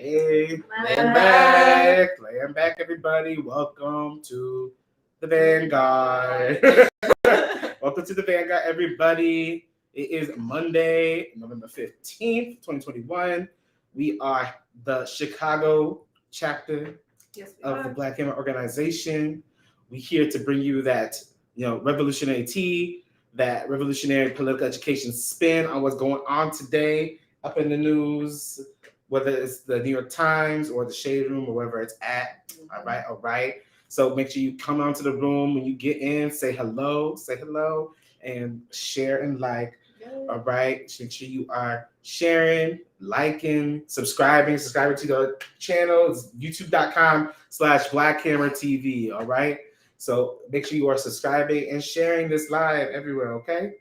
Hey, Land back, everybody. Welcome to the Vanguard. Welcome to the Vanguard, everybody. It is Monday, November 15th, 2021. We are the Chicago chapter of the Black Hammer organization. We're here to bring you that, revolutionary tea, that revolutionary political education spin on what's going on today up in the news, whether it's the New York Times or the Shade Room or wherever it's at. All right. So make sure you come onto the room when you get in, say hello, and share and like. All right. Make sure you are sharing, liking, subscribing to the channel. It's youtube.com/BlackHammerTV. All right. So make sure you are subscribing and sharing this live everywhere. Okay.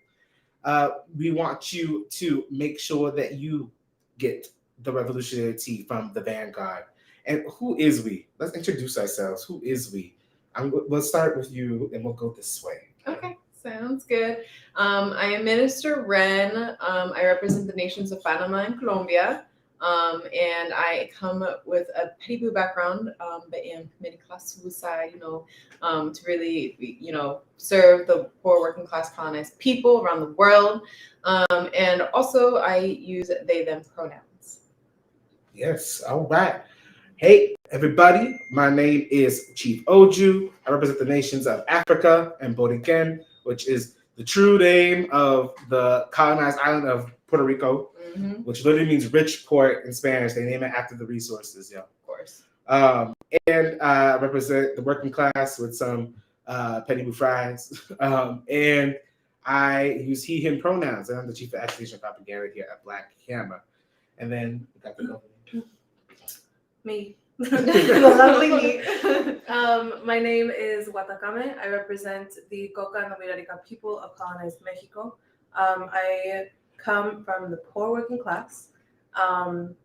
We want you to make sure that you get the revolutionary tea from the Vanguard. And who is we? Let's introduce ourselves. Who is we? We'll start with you and we'll go this way. Okay, sounds good. I am Minister Ren. I represent the nations of Panama and Colombia. And I come with a petty blue background, but am middle class suicide, to really, serve the poor working class colonized people around the world. And also I use they, them pronouns. Yes, all right. Hey, everybody. My name is Chief Oju. I represent the nations of Africa and Bodiken, which is the true name of the colonized island of Puerto Rico, which literally means rich port in Spanish. They name it after the resources, Of course. And I represent the working class with some petty blue fries. And I use he, him pronouns. And I'm the chief of agitation and propaganda here at Black Hammer. And then we got the Me. The lovely me. My name is Watakame. I represent the Coca and Milarica people of colonized Mexico. I come from the poor working class. And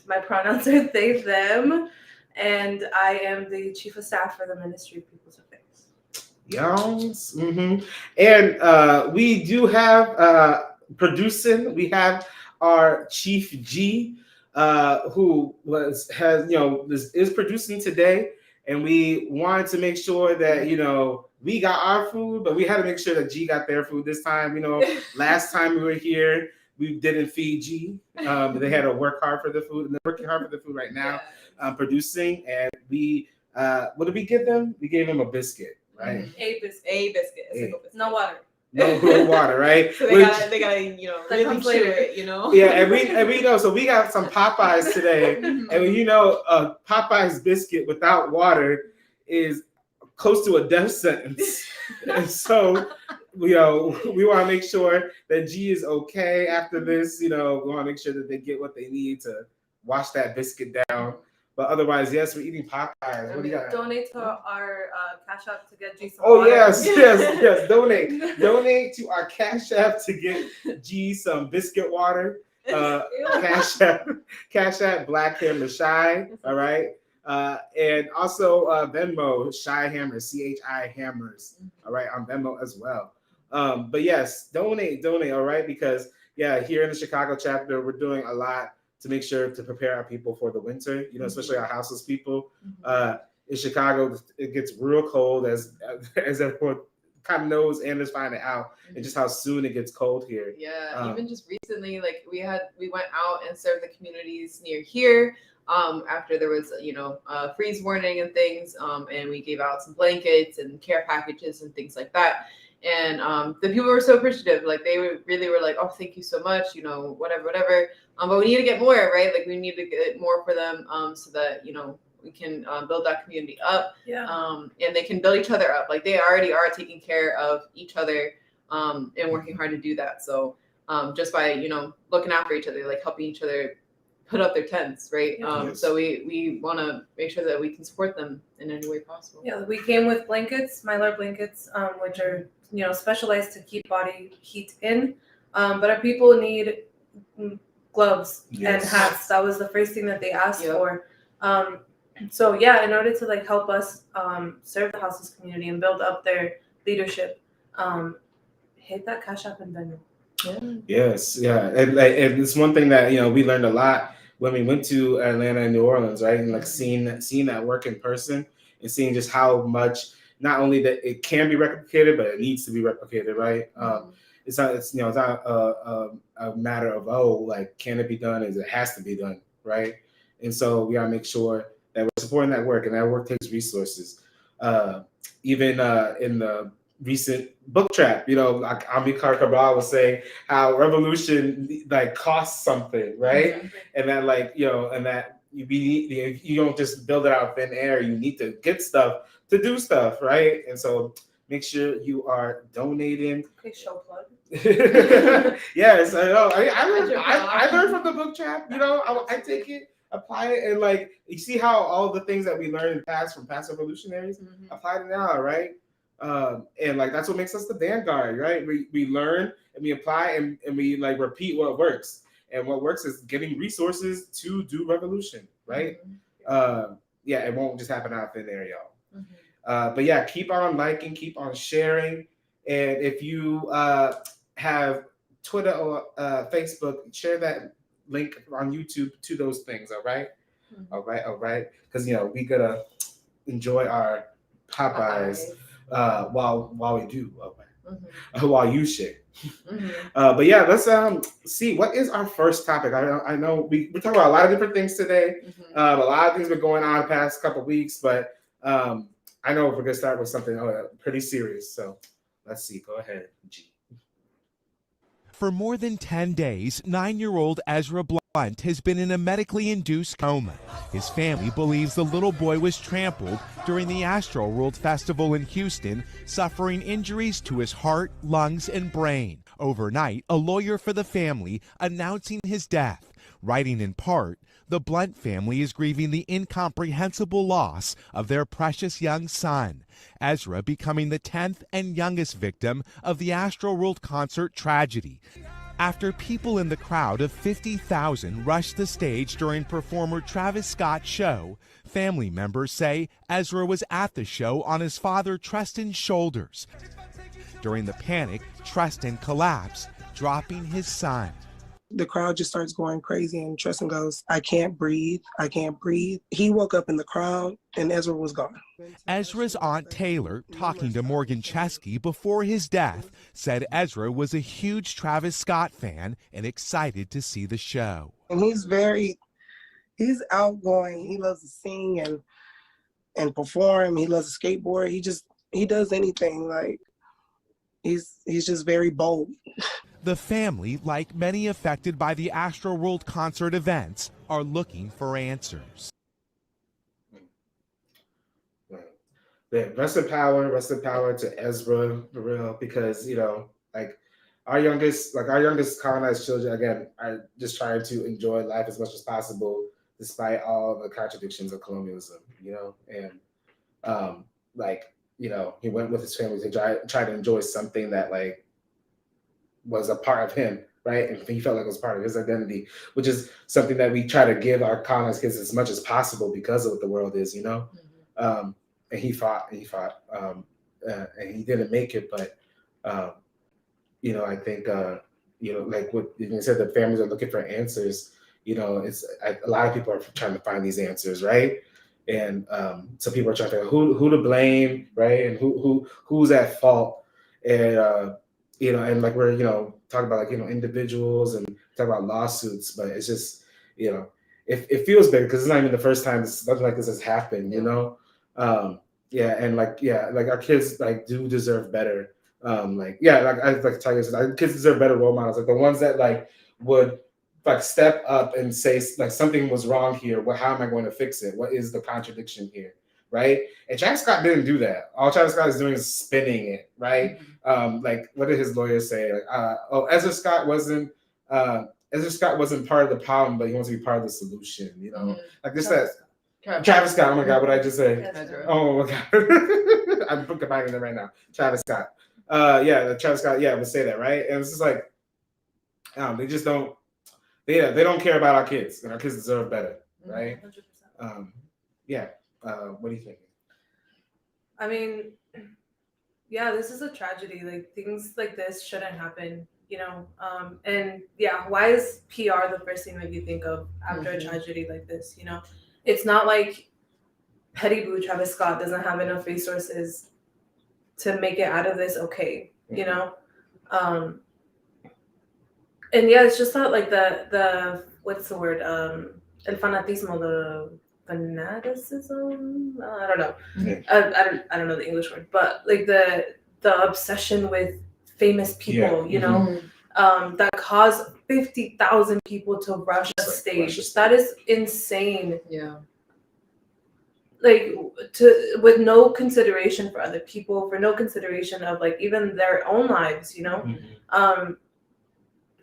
my pronouns are they, them. And I am the chief of staff for the Ministry of People's Affairs. Yes. And we do have producing, we have our Chief G, who is producing today, and we wanted to make sure that we got our food, but we had to make sure that G got their food this time. Last time we were here, we didn't feed G. They had to work hard for the food, and they're working hard for the food right now, producing. And we, what did we give them? We gave them a biscuit, right? A biscuit. No water. No water, right? So they gotta really chew it, Yeah, and we know. So we got some Popeyes today, and a Popeyes biscuit without water is close to a death sentence. And so we want to make sure that G is okay after this. We want to make sure that they get what they need to wash that biscuit down. But otherwise, yes, we're eating Popeyes. What do you got? Donate to our Cash App to get G some water. water. Yes. Donate to our Cash App to get G some biscuit water. Cash App Black Hammer Shy. All right. And also Venmo Shy Hammers, CHI Hammers. All right, on Venmo as well. But yes, donate. All right, because here in the Chicago chapter, we're doing a lot to make sure to prepare our people for the winter, especially our houseless people. In Chicago, it gets real cold, as everyone kind of knows and is finding out, and just how soon it gets cold here. Yeah, even just recently, like we went out and served the communities near here after there was, a freeze warning and things, and we gave out some blankets and care packages and things like that. And the people were so appreciative. Like they really were like, "Oh, thank you so much," whatever. But we need to get more, right? Like we need to get more for them, so that we can build that community up. And they can build each other up. Like they already are taking care of each other, and working hard to do that. So just by looking after each other, like helping each other put up their tents, right? So we want to make sure that we can support them in any way possible. Yeah, we came with blankets, Mylar blankets, which are specialized to keep body heat in. But our people need gloves and hats. That was the first thing that they asked for. So in order to help us serve the houseless community and build up their leadership, hit that Cash App and Venmo. Yes, and it's one thing that we learned a lot when we went to Atlanta and New Orleans, right, and like Mhm. seeing that work in person and seeing just how much not only that it can be replicated, but it needs to be replicated, right? It's you know it's not a matter of like can it be done? Is it has to be done, right? And so we gotta make sure that we're supporting that work, and that work takes resources. Even in the recent book trap, like Amilcar Cabral was saying how revolution like costs something, right? Exactly. And that and that you don't just build it out of thin air. You need to get stuff to do stuff, right? And so make sure you are donating. Okay, show plug. Yes, I know. I Entrepreneur. learned from the book trap. I take it, apply it, and like you see how all the things that we learned in past from past revolutionaries Mhm. apply to now, right? And like that's what makes us the vanguard, right? We learn and we apply and we like repeat what works. And what works is getting resources to do revolution, right? Mhm. Yeah, it won't just happen out of thin air, y'all. Mhm. But yeah, keep on liking, keep on sharing. And if you have Twitter or Facebook, share that link on YouTube to those things, all right? Mhm. All right. Because, we got to enjoy our Popeyes while we do, Mhm. while you share. Mhm. But yeah, let's see what is our first topic. I know we talk about a lot of different things today. Mhm. A lot of things been going on the past couple weeks, but I know we're gonna start with something pretty serious. So let's see. Go ahead, G. For more than 10 days, 9-year-old Ezra Blunt has been in a medically induced coma. His family believes the little boy was trampled during the Astroworld Festival in Houston, suffering injuries to his heart, lungs, and brain. Overnight, a lawyer for the family announcing his death, writing in part, "The Blunt family is grieving the incomprehensible loss of their precious young son, Ezra becoming the 10th and youngest victim of the Astroworld concert tragedy." After people in the crowd of 50,000 rushed the stage during performer Travis Scott's show, family members say Ezra was at the show on his father Treston's shoulders. During the panic, Treston collapsed, dropping his son. The crowd just starts going crazy, and Tristan goes, "I can't breathe. I can't breathe." He woke up in the crowd, and Ezra was gone. Ezra's aunt Taylor, talking to Morgan Chesky before his death, said Ezra was a huge Travis Scott fan and excited to see the show. And he's outgoing. He loves to sing and perform. He loves to skateboard. He does anything. Like he's just very bold. The family, like many affected by the Astroworld concert events, are looking for answers. Yeah, rest in power to Ezra for real, because like our youngest colonized children again are just trying to enjoy life as much as possible despite all the contradictions of colonialism, and like he went with his family to try to enjoy something that like was a part of him, right? And he felt like it was part of his identity, which is something that we try to give our colonized kids as much as possible because of what the world is, Mhm. And he fought, and he didn't make it, but I think like what you said, the families are looking for answers. It's a lot of people are trying to find these answers, right? And some people are trying to figure out who to blame, right? And who's at fault, and and like we're talking about like individuals and talk about lawsuits, but it's just it feels big because it's not even the first time something like this has happened, yeah, and like our kids like do deserve better. Like I like Tiger said, our kids deserve better role models, like the ones that like would like step up and say like something was wrong here. How am I going to fix it? What is the contradiction here? Right? And Travis Scott didn't do that. All Travis Scott is doing is spinning it, right? Like what did his lawyers say? Like, Ezra Scott wasn't part of the problem, but he wants to be part of the solution. Like just that Travis Scott. Oh my God, what did I just say? Ezra. Oh my God, I'm combining them right now. Travis Scott. Travis Scott. Yeah, would say that, right? And it's just like, they just don't. They don't care about our kids, and our kids deserve better, right? 100%. Yeah. What do you think? I mean, yeah, this is a tragedy. Like things like this shouldn't happen you know. And yeah, why is PR the first thing that you think of after a tragedy like this? You know, it's not like Petty Boo Travis Scott doesn't have enough resources to make it out of this okay, you know. And yeah, it's just not like the what's the word, el fanatismo, the fanaticism, I don't know. I don't know the English word, but like the obsession with famous people, you know, that caused 50,000 people to rush a stage. That is insane. Yeah. Like, with no consideration for other people, for no consideration of like even their own lives, you know.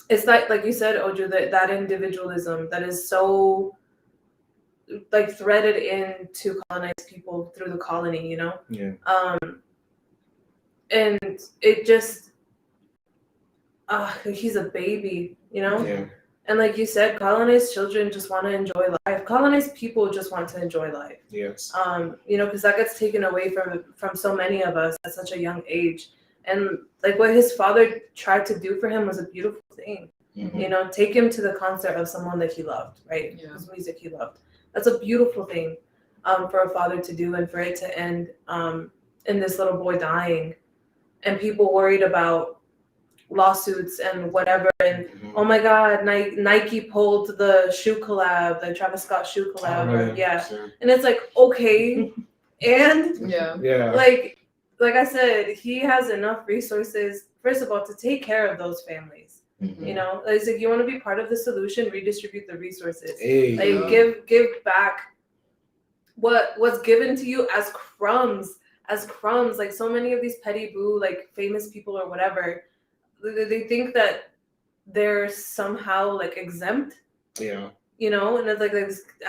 It's like you said, Oju, that individualism that is so like threaded into colonized people through the colony, you know. And it just he's a baby, you know. And like you said, colonized children just want to enjoy life. Colonized people just want to enjoy life. Yes. You know, because that gets taken away from so many of us at such a young age. And like what his father tried to do for him was a beautiful thing. You know, take him to the concert of someone that he loved, right? Yeah. Whose music he loved. That's a beautiful thing for a father to do, and for it to end in this little boy dying, and people worried about lawsuits and whatever. And oh my God, Nike pulled the shoe collab, the Travis Scott shoe collab. And it's like, okay, and like I said, he has enough resources, first of all, to take care of those families. You know, it's like, you want to be part of the solution, redistribute the resources. Like give back what's given to you as crumbs. Like so many of these Petty Boo, like famous people or whatever, they think that they're somehow like exempt. You know, and it's like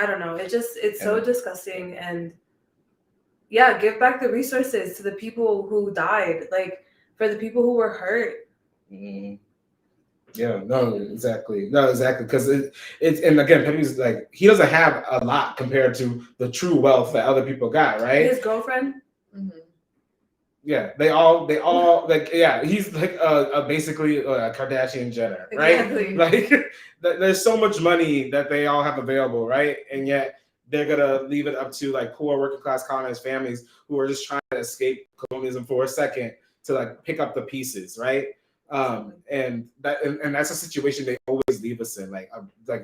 I don't know. It's so disgusting. And yeah, give back the resources to the people who died, like for the people who were hurt. Exactly. Because it's and again, Pepe's like, he doesn't have a lot compared to the true wealth that other people got, right? His girlfriend. Yeah, they all like, yeah, he's like basically a Kardashian Jenner, right? Exactly. Like there's so much money that they all have available, right? And yet they're gonna leave it up to like poor working class colonized families who are just trying to escape colonialism for a second to like pick up the pieces, right? And that's a situation they always leave us in, like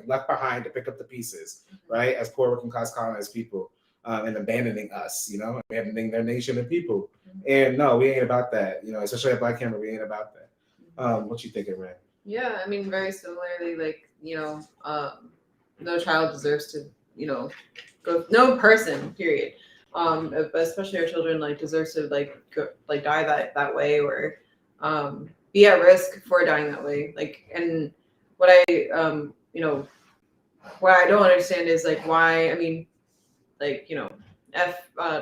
left behind to pick up the pieces, right? As poor working class colonized people, and abandoning us, you know, abandoning their nation and people. And no, we ain't about that, you know, especially at Black Camera, we ain't about that. What you thinking, Ren? Yeah, I mean, very similarly, like, you know, no child deserves to, you know, no person, period. But especially our children, like, deserves to die that way, or be at risk for dying that way. Like, and what I you know, what I don't understand is like why, I mean, like, you know,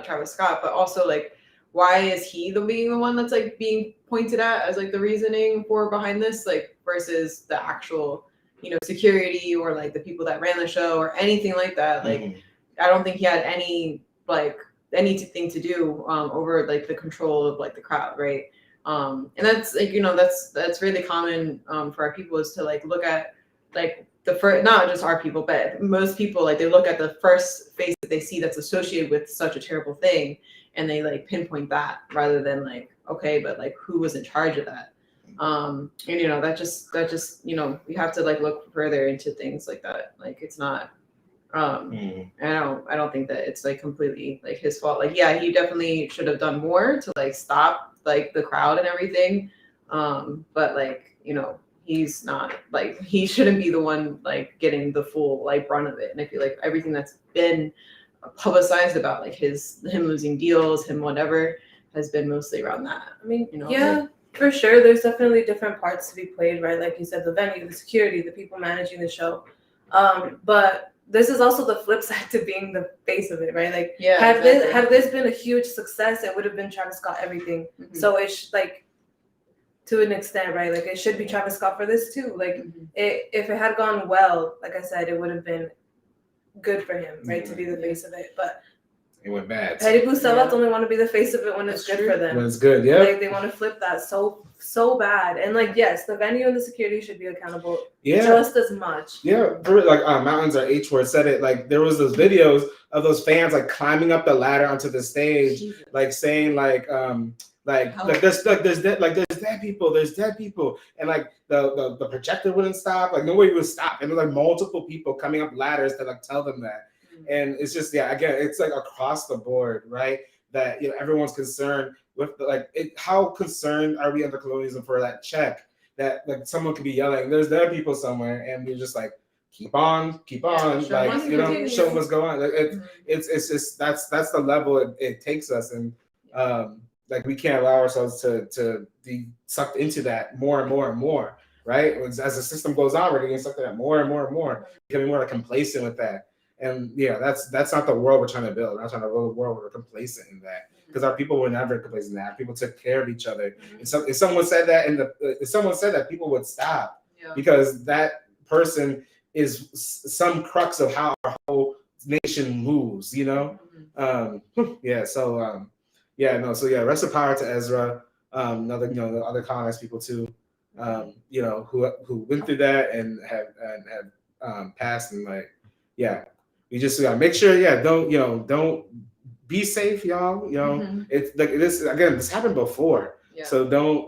Travis Scott, but also like, why is he being the one that's like being pointed at as like the reasoning for behind this, like versus the actual, you know, security or like the people that ran the show or anything like that. Like, I don't think he had anything to do over like the control of like the crowd, right? And that's like, you know, that's really common for our people, is to like look at like the first, not just our people, but most people, like they look at the first face that they see that's associated with such a terrible thing, and they like pinpoint that rather than like, okay, but like who was in charge of that? And you know, that just you know, we have to like look further into things like that. Like, it's not I don't think that it's like completely like his fault. Like, yeah, he definitely should have done more to like stop like the crowd and everything, but like, you know, he's not like, he shouldn't be the one like getting the full like brunt of it. And I feel like everything that's been publicized about like him losing deals, him whatever, has been mostly around that. I mean, you know, yeah, for sure, there's definitely different parts to be played, right? Like you said, the venue, the security, the people managing the show, but this is also the flip side to being the face of it, right? Like, yeah, had this been a huge success, it would have been Travis Scott everything. So it's like, to an extent, right? Like, it should be Travis Scott for this too. Like, if it had gone well, like I said, it would have been good for him, right, to be the face of it. But It went bad. Petty Bucelas only want to be the face of it when it's That's good true. for them. When it's good, yeah. Like they want to flip that so bad. And like, yes, the venue and the security should be accountable just as much. Yeah, like Mountains Are H Word said it. Like there was those videos of those fans like climbing up the ladder onto the stage, Jesus. like saying like there's dead people, and like the projector wouldn't stop, like nobody would stop, and there was like multiple people coming up ladders to like tell them that, and it's just again it's like across the board, right? That everyone's concerned with how concerned are we under colonialism for that check that like someone could be yelling there's dead people somewhere, and we're just like keep on show what's going on. Like it's just that's the level it takes us, and like we can't allow ourselves to be sucked into that more and more and more, right? As the system goes on, we're getting sucked into that more and more and more, becoming more like complacent with that. And that's not the world we're trying to build. We're not trying to build a world where we're complacent in that, because our people were never complacent in that. People took care of each other. And so if someone said that, people would stop, because that person is some crux of how our whole nation moves, rest of power to Ezra, the other colonized people too, who went through that and have passed, and we just gotta make sure, don't be safe, y'all. It's like this happened before, so don't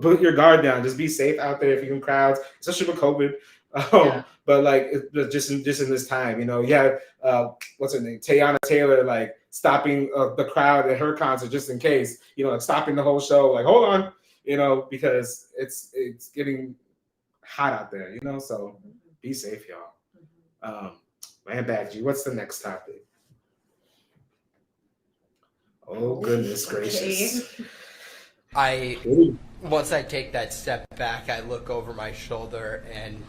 put your guard down. Just be safe out there if you can crowds, especially with COVID. But like just in this time, what's her name, Teyana Taylor, like stopping the crowd at her concert just in case, like stopping the whole show, like hold on, because it's getting hot out there, so be safe, y'all. Man, Badgie, what's the next topic? Oh goodness gracious! Once I take that step back, I look over my shoulder, and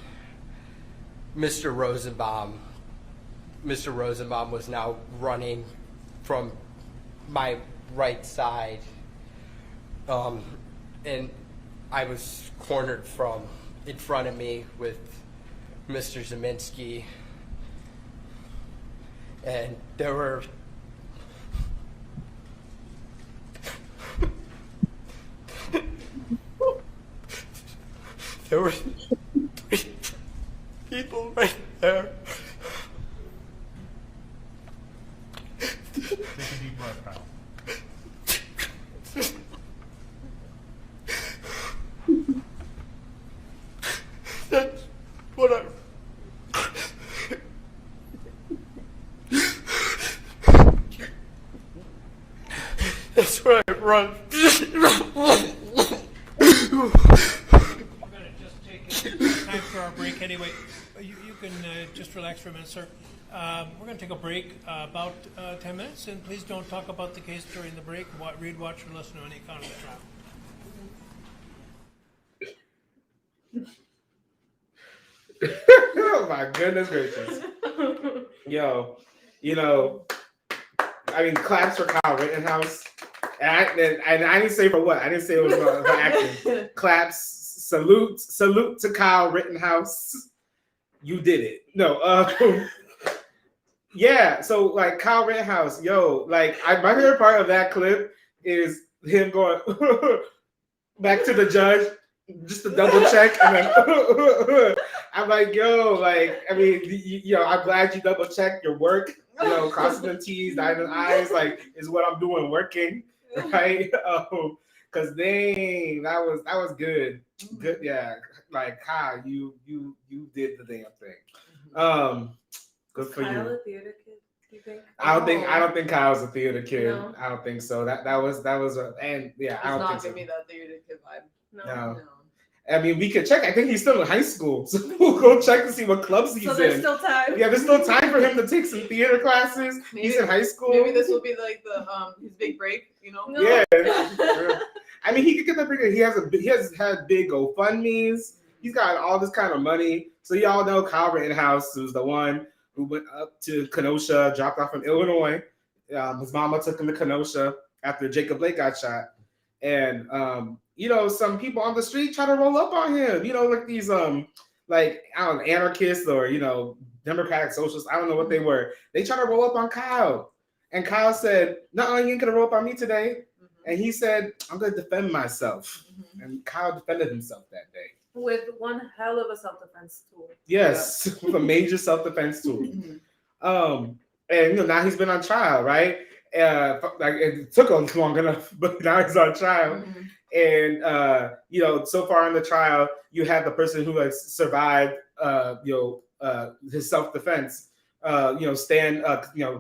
Mr. Rosenbaum was now running from my right side, and I was cornered from in front of me with Mr. Zeminski, and there were three people right there. Take a deep breath, Kyle. That's what That's where I run. We're gonna just take time for our break anyway. You can just relax for a minute, sir. We're going to take a break about 10 minutes, and please don't talk about the case during the break. Read, watch, or listen to any account of the trial. Oh my goodness gracious! I mean, claps for Kyle Rittenhouse, and I didn't say for what. I didn't say it was for acting. Claps, salute to Kyle Rittenhouse. You did it. No, so like Kyle Rittenhouse, my favorite part of that clip is him going back to the judge just to double check, and then I'm like, I'm glad you double checked your work, crossing the T's, dotting the I's, like is what I'm doing working, right? Because dang, that was good, like Kyle, you did the damn thing. Good for Kyle you. a theater kid, do you think? I don't think Kyle's a theater kid. No? I don't think so. That was I don't think so. Give me that theater kid vibe. No. I mean, we could check. I think he's still in high school, so we'll go check to see what clubs he's in. So there's still time. Yeah, there's still time for him to take some theater classes. He's in high school. Maybe this will be like the his big break, No. Yeah. I mean, he could get that big. He has had big GoFundMes. He's got all this kind of money. So y'all know Kyle Rittenhouse, who's the one who went up to Kenosha, dropped off from Illinois. His mama took him to Kenosha after Jacob Blake got shot. And some people on the street try to roll up on him. Like these anarchists or Democratic Socialists. I don't know what they were. They tried to roll up on Kyle. And Kyle said, no, you ain't going to roll up on me today. And he said, I'm going to defend myself. And Kyle defended himself that day. With one hell of a self-defense tool. Yes, with a major self-defense tool. And now he's been on trial, right? Like it took him long enough, but now he's on trial. And so far in the trial, you have the person who has survived, his self-defense. Stand,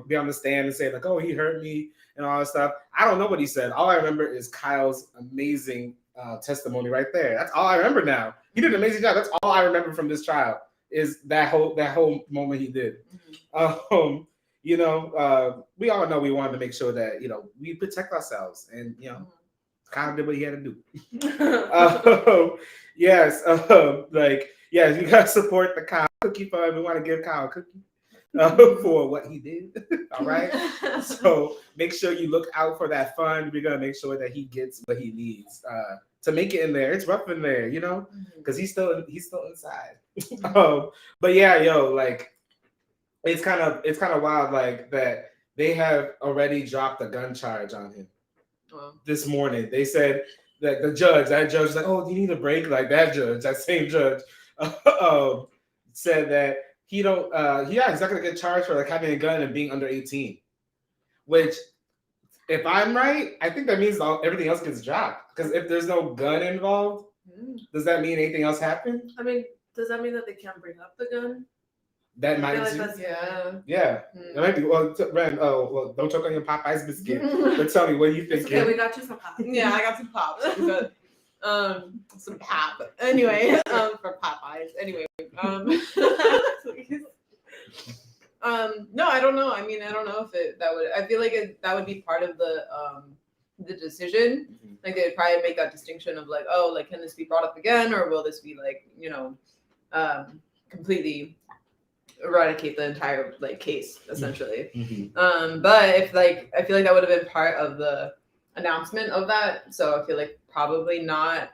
be on the stand and say like, "Oh, he hurt me," and all that stuff. I don't know what he said. All I remember is Kyle's amazing testimony right there. That's all I remember now. He did an amazing job. That's all I remember from this trial is that whole moment he did. We all know we wanted to make sure that we protect ourselves, and Kyle did what he had to do. Yes, you gotta support the Kyle Cookie Fund. We want to give Kyle a cookie for what he did. All right. So make sure you look out for that fund. We're gonna make sure that he gets what he needs to make it in there. It's rough in there, because he's still inside. But yeah, it's kind of wild, like that they have already dropped a gun charge on him. This morning. They said that that judge was like, "Oh, do you need a break?" Like that same judge said that he's not gonna get charged for like having a gun and being under 18. Which, if I'm right, I think that means everything else gets dropped. Because if there's no gun involved, does that mean anything else happened? I mean, does that mean that they can't bring up the gun? That might like be. Yeah. It might be. Well, Ren, don't choke on your Popeyes biscuit. But tell me, what do you think? Okay, we got you some pop. Yeah, I got some pops. Some pop. Anyway, for Popeyes. Anyway, no, I don't know. I mean, I don't know if that would. I feel like that would be part of the decision. Like they would probably make that distinction of like, oh, like can this be brought up again, or will this be like completely eradicate the entire like case essentially. But if like I feel like that would have been part of the announcement of that, so I feel like probably not.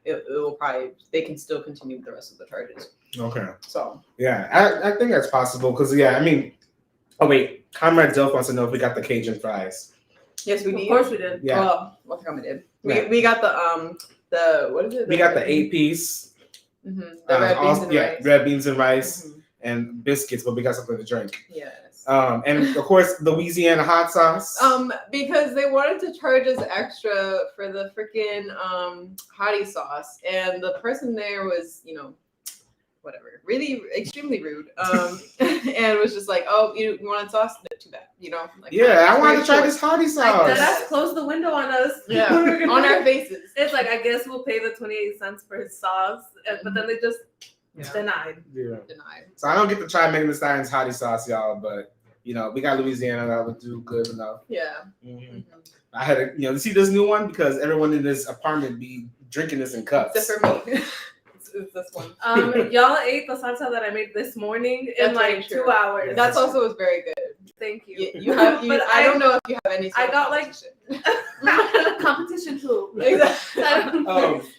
It will probably, they can still continue with the rest of the charges. Okay. So yeah, I think that's possible because I mean, oh wait, Comrade Delph wants to know if we got the Cajun fries. Yes, we did. Of course we did. Yeah. Well, what time we did? We got the what is it? We got the 8-piece. The red beans and rice. Red beans and rice and biscuits, but we got something to drink. Yes. And of course, Louisiana hot sauce. Because they wanted to charge us extra for the freaking hottie sauce, and the person there was, whatever, really extremely rude. And was just like, "Oh, you want sauce? No, too bad." Like, I wanted to try this hottie sauce. That's closed the window on us. Yeah, on our faces. It's like, I guess we'll pay the 28 cents for his sauce, but then they just denied. Denied. So I don't get to try Megan Thee Stallion's hottie sauce, y'all, but we got Louisiana that would do good enough. Yeah. I had to, see this new one because everyone in this apartment be drinking this in cups. Except for me. It's this one. Y'all ate the salsa that I made this morning in like 2 hours. That's also was very good. Thank you. But I don't know if you have any. I got competition too. Exactly.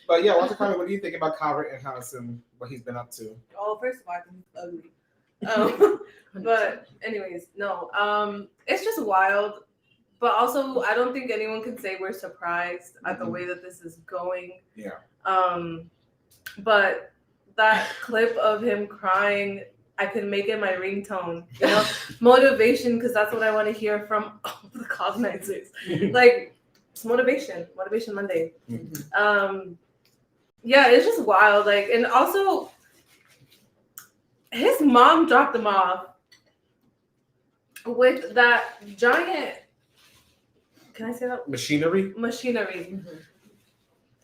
But yeah, what's the comment? What do you think about Kyle Rittenhouse and what he's been up to? Oh, first of all, I think he's ugly. But anyways, no. It's just wild. But also, I don't think anyone can say we're surprised at the way that this is going. Yeah. But that clip of him crying, I can make it my ringtone. Motivation, because that's what I want to hear from all the colonizers. Like, it's motivation Monday. Yeah, it's just wild. Like, and also, his mom dropped him off with that giant. Can I say that? Machinery.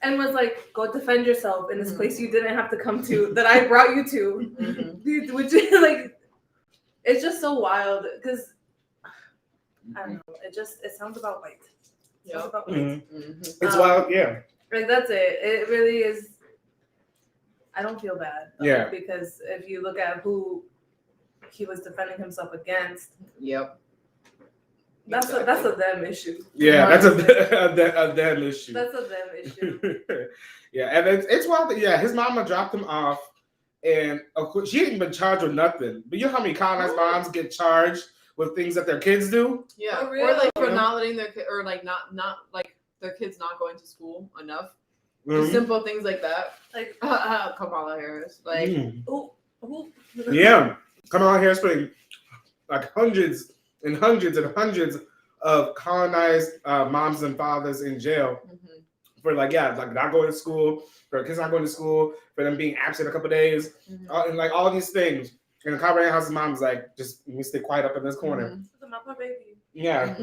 And was like, go defend yourself in this place you didn't have to come to, that I brought you to. Which is like, it's just so wild because I don't know. It sounds about white. It's wild, yeah. Like that's it. It really is. I don't feel bad. Yeah. Because if you look at who he was defending himself against. Yep. That's a them issue. Yeah, that's a them issue. That's a them issue. Yeah, and it's wild. Yeah, his mama dropped him off, And of course, she ain't been charged with nothing. But you know how many colonized moms get charged with things that their kids do? Yeah, For or like for real? not letting their or like not like their kids not going to school enough. Mhm. Just simple things like that. Like, Kamala Harris, like ooh. Yeah, Kamala Harris putting like hundreds and hundreds and hundreds of colonized moms and fathers in jail for like not going to school, for kids not going to school, for them being absent a couple days, and like all these things. And the Kamala Harris's mom's like, just let me stay quiet up in this corner. Not my baby. Yeah,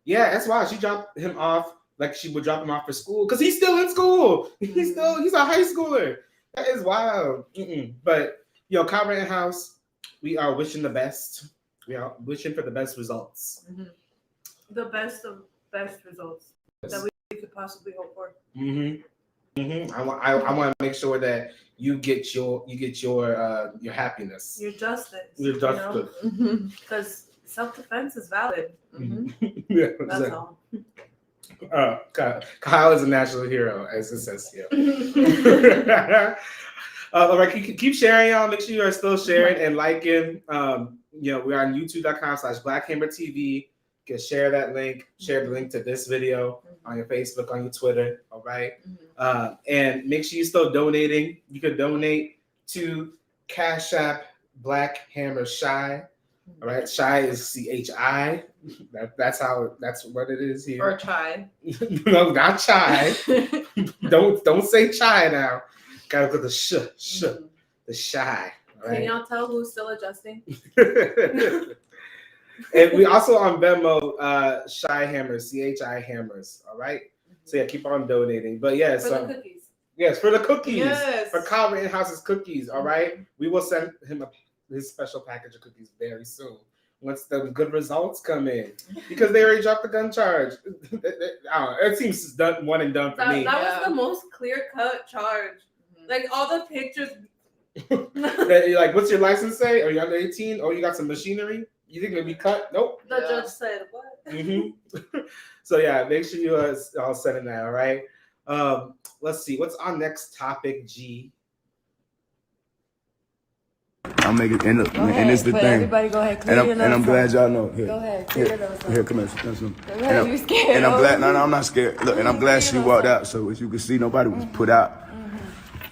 yeah, that's why she dropped him off. Like she would drop him off for school because he's still in school. He's a high schooler. That is wild. But Kyle Rittenhouse, we are wishing the best. We are wishing for the best results. The best of best results that we could possibly hope for. I want to make sure that you get your happiness, Your justice. your justice. Because self-defense is valid. Yeah, That's exactly. all. Kyle is a national hero, as it says here. All right, keep sharing, y'all. Make sure you are still sharing and liking. We're on youtube.com/BlackHammerTV. You can share that link. Share the link to this video on your Facebook, on your Twitter. All right, and make sure you're still donating. You can donate to Cash App Black Hammer Shy. All right, Shy is CHI. That's what it is here. or chai. No, not chai. don't say chai now. Gotta go the the shy. Right? Can y'all tell who's still adjusting? And we also on Venmo, Shy Hammers, CHI Hammers. All right. So yeah, keep on donating. But yes, For the cookies. Yes, for the cookies. Yes. For Kyle Rittenhouse's cookies. All right. We will send him his special package of cookies very soon. Once the good results come in, because they already dropped the gun charge. It seems done, one and done for me. That was the most clear-cut charge. Like all the pictures. Like, what's your license say? Are you under 18? Oh, you got some machinery? You think it'll be cut? Nope. The judge said what? So yeah, make sure you are all sending that. All right. Let's see. What's our next topic, G? I'll make it end up, and it's the thing. Everybody go ahead, clear And I'm glad y'all know. Here, Go ahead, clear your nose. here, come here. Go ahead, you scared. And I'm glad. No, I'm not scared. Look, and I'm glad she walked out. So as you can see, nobody was put out.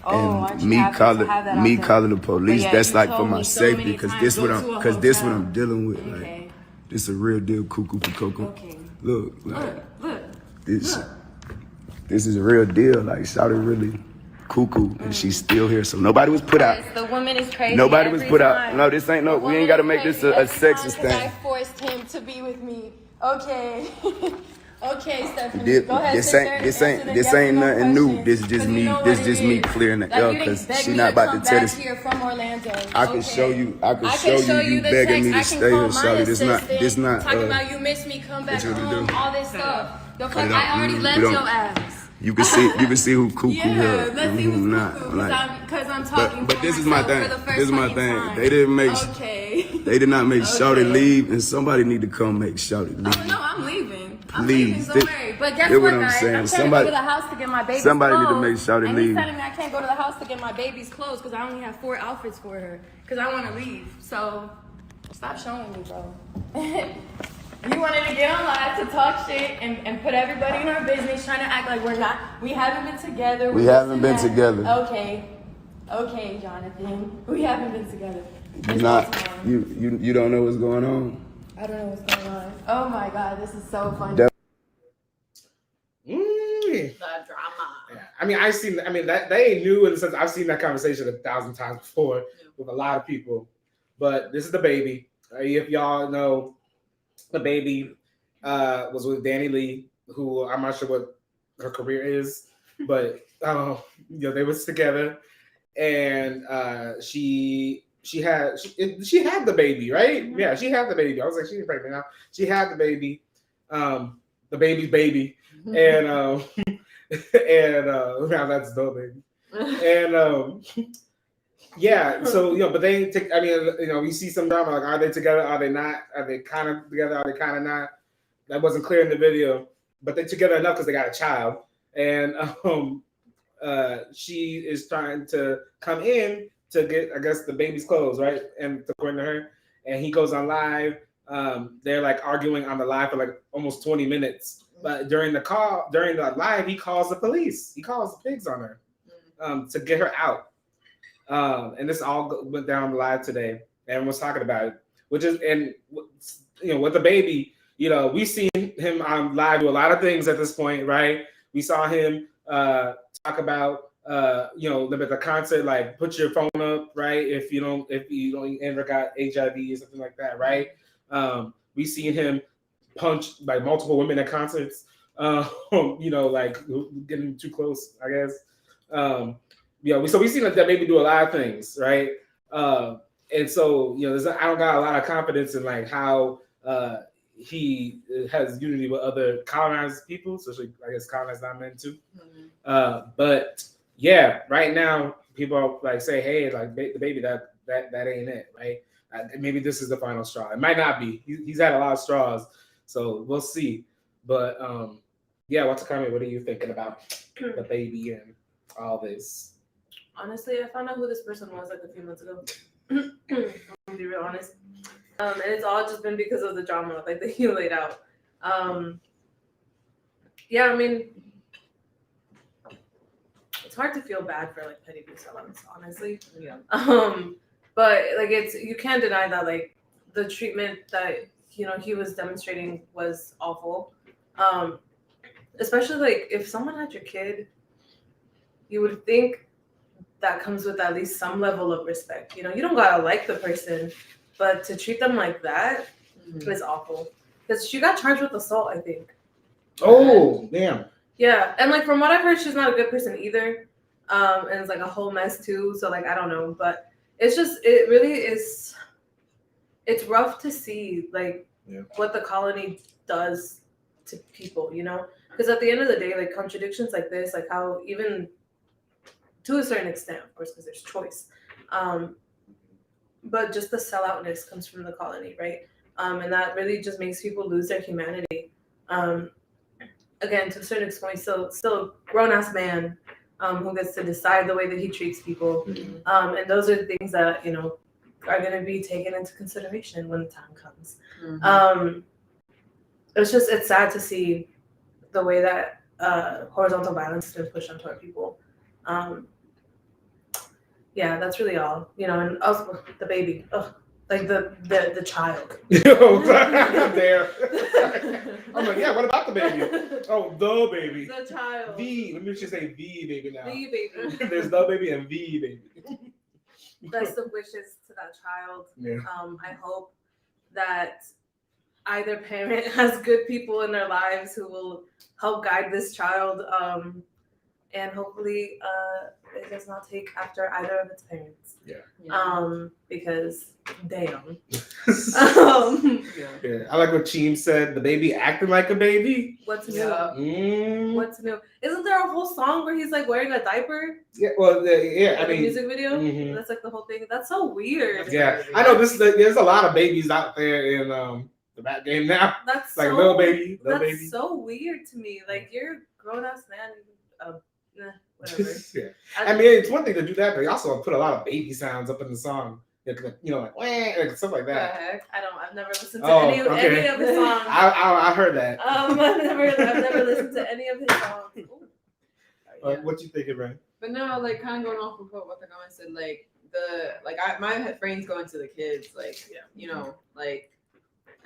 And me calling the police, yeah, that's you like told for my me so safety, many because times, this go to a what hotel. I'm dealing with. Okay. Like, this a real deal, cuckoo for cocoa. Okay. Look, like, Look. this is a real deal. Like, shawty really cuckoo, and she's still here. So nobody was put out. The woman is crazy. Nobody was every put out. time. No, this ain't no. The We ain't woman got to is make this crazy a every time sexist 'cause I thing. forced him to be with me. Okay. Okay, Stephanie. This, Go ahead, this sister. ain't this Answer ain't the this yes or ain't no nothing new. questions. This is just 'Cause you me. know This what just it me is. clearing the Like, air you didn't because beg she me not to about come to tear back this. here from Orlando. I can Okay. show you. I can I show can show you. You the begging me to text. I stay can here, call my shawty. This not. assistant. This not. Talking about you miss me, come back what you wanna home, do? all this stuff. The Cut fuck, it I out. already We left don't- your ass. You can see who cuckoo Yeah, here let's and see who who's not. cuckoo, Like, because I'm talking but for this is my myself thing. for the first This is my fucking thing. time. They didn't make. Okay. They did not make Shawty Okay. leave, and somebody need to come make Shawty leave. Oh, no, I'm leaving. I'm Please. leaving, don't worry. But guess Hear what, what I'm guys? saying. I'm trying Somebody- to go to the house to get my baby's somebody need to clothes. make Shawty and leave. he's telling me I can't go to the house to get my baby's clothes because I only have 4 outfits for her because I want to leave. So stop showing me, bro. You wanted to get on live to talk shit and put everybody in our business, trying to act like we haven't been together. We haven't been together. Okay, Jonathan. We haven't been together. You not. You don't know what's going on. I don't know what's going on. Oh my God, this is so funny. The drama. Yeah. I mean, that they knew in the sense I've seen that conversation 1,000 times before with a lot of people. But this is the baby. If y'all know, the baby was with Danny Lee, who I'm not sure what her career is, but they was together, and she had the baby, right? Mm-hmm. Yeah, she had the baby. I was like, she's pregnant now. She had the baby, the baby's baby, and now that's the baby, and yeah. So but they take. I mean, we see some drama. Like, are they together? Are they not? Are they kind of together? Are they kind of not? That wasn't clear in the video, but they're together enough because they got a child, and she is trying to come in to get, I guess, the baby's clothes, right? And according to her, and he goes on live. They're like arguing on the live for like almost 20 minutes. But during the live, he calls the police. He calls the pigs on her to get her out. And this all went down live today. Everyone's talking about it, which is, and with the baby, we've seen him on live do a lot of things at this point, right? We saw him talk about the concert, like put your phone up, right? If you don't ever got HIV or something like that, right? We've seen him punch like multiple women at concerts, like getting too close, I guess. So we've seen that baby do a lot of things, right? And so I don't got a lot of confidence in like how he has unity with other colonized people, especially I guess colonized non-men too. But yeah, right now people are like say, hey, like the baby, that ain't it, right? Maybe this is the final straw. It might not be. He's had a lot of straws, so we'll see. But what's the comment? What are you thinking about the baby and all this? Honestly, I found out who this person was like a few months ago. I'm gonna be real honest. And it's all just been because of the drama like that he laid out. I mean, it's hard to feel bad for like petty resellers, honestly. Yeah. But like you can't deny that like the treatment that he was demonstrating was awful. Especially like if someone had your kid, you would think that comes with at least some level of respect. You don't gotta like the person, but to treat them like that is awful. Because she got charged with assault, I think. Oh, damn. Yeah, and like from what I've heard, she's not a good person either. And it's like a whole mess too. So like I don't know, but it really is. It's rough to see like what the colony does to people, because at the end of the day, like contradictions like this, like how even to a certain extent, of course, because there's choice, but just the selloutness comes from the colony, right? And that really just makes people lose their humanity. Again, to a certain extent, still a grown-ass man who gets to decide the way that he treats people. And those are the things that, are going to be taken into consideration when the time comes. It's sad to see the way that horizontal violence has been pushed onto our people. That's really all, and also the baby. Like the child. There. I'm like, what about the baby? Oh, the baby. The child. Let me just say the baby now. The baby. There's the baby and the baby. Best of wishes to that child. Yeah. I hope that either parent has good people in their lives who will help guide this child. And hopefully it does not take after either of its parents. Because damn. I like what Cheem said. The baby acting like a baby. What's new? What's new? Isn't there a whole song where he's like wearing a diaper? Yeah. Well, I mean, music video. That's like the whole thing. That's so weird. Yeah, I know this. There's a lot of babies out there in the rap game now. That's like so, little baby. That's so weird to me. Like you're a grown ass man. Whatever. I mean, it's one thing to do that, but they also put a lot of baby sounds up in the song. Like like stuff like that. I've never listened to any of his songs. I heard that. I've never listened to any of his songs. What you thinking, Ray? But no, like kind of going off of what the comment said, like my brain's going to the kids, like like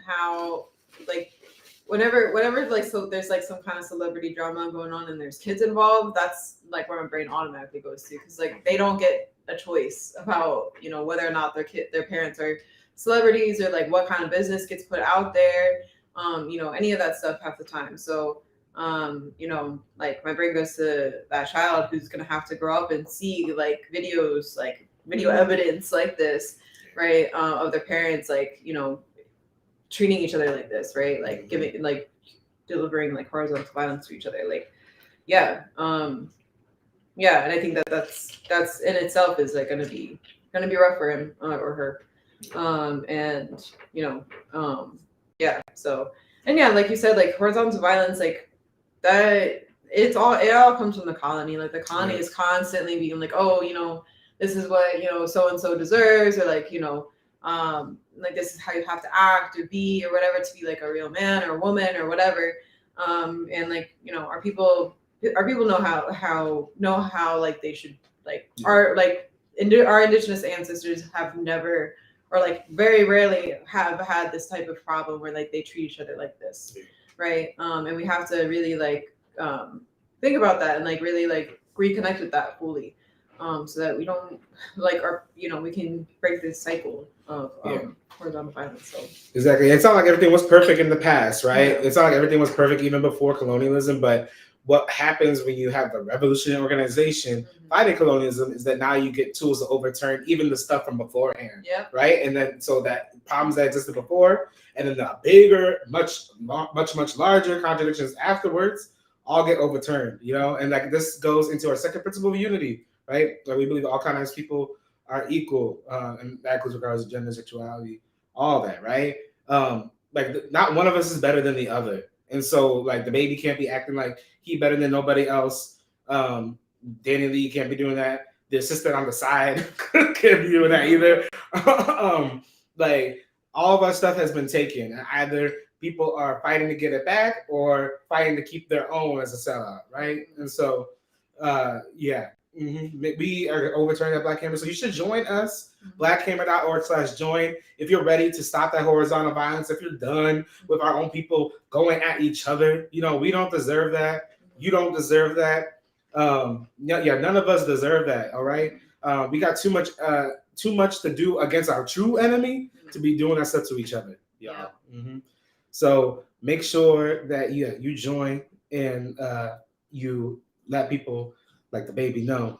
how like whenever like so there's like some kind of celebrity drama going on and there's kids involved, that's like where my brain automatically goes to, because like they don't get a choice about whether or not their parents are celebrities or like what kind of business gets put out there, any of that stuff half the time. So like my brain goes to that child who's gonna have to grow up and see like videos, like video evidence like this, right, of their parents like treating each other like this, right, like giving like delivering like horizontal violence to each other, like and I think that's in itself is like gonna be rough for him or her, and so, and like you said, like horizontal violence, like that it all comes from the colony. Like the colony is constantly being like, oh, this is what so and so deserves, or like like this is how you have to act or be or whatever to be like a real man or woman or whatever. And like our people know how like they should like our indigenous ancestors have never, or like very rarely have had this type of problem where like they treat each other like this, right? And we have to really like think about that and like really like reconnect with that fully, so that we don't like we can break this cycle of horizontal violence. So exactly, it's not like everything was perfect in the past, right? It's not like everything was perfect even before colonialism, but what happens when you have the revolutionary organization fighting colonialism is that now you get tools to overturn even the stuff from beforehand, right? And then so that problems that existed before, and then the bigger, much larger contradictions afterwards all get overturned, and like this goes into our second principle of unity, right? Like we believe all kinds of people are equal, and that includes regardless of gender, sexuality, all that, right? Not one of us is better than the other. And so like the baby can't be acting like he better than nobody else. Danny Lee can't be doing that. The assistant on the side can't be doing that either. Like all of our stuff has been taken. And either people are fighting to get it back or fighting to keep their own as a sellout, right? And so we are overturning that Black Hammer. So you should join us, blackhammer.org/join. If you're ready to stop that horizontal violence, if you're done with our own people going at each other, we don't deserve that. You don't deserve that. None of us deserve that. All right. We got too much to do against our true enemy to be doing that stuff to each other. So make sure that you join and you let people like the baby know,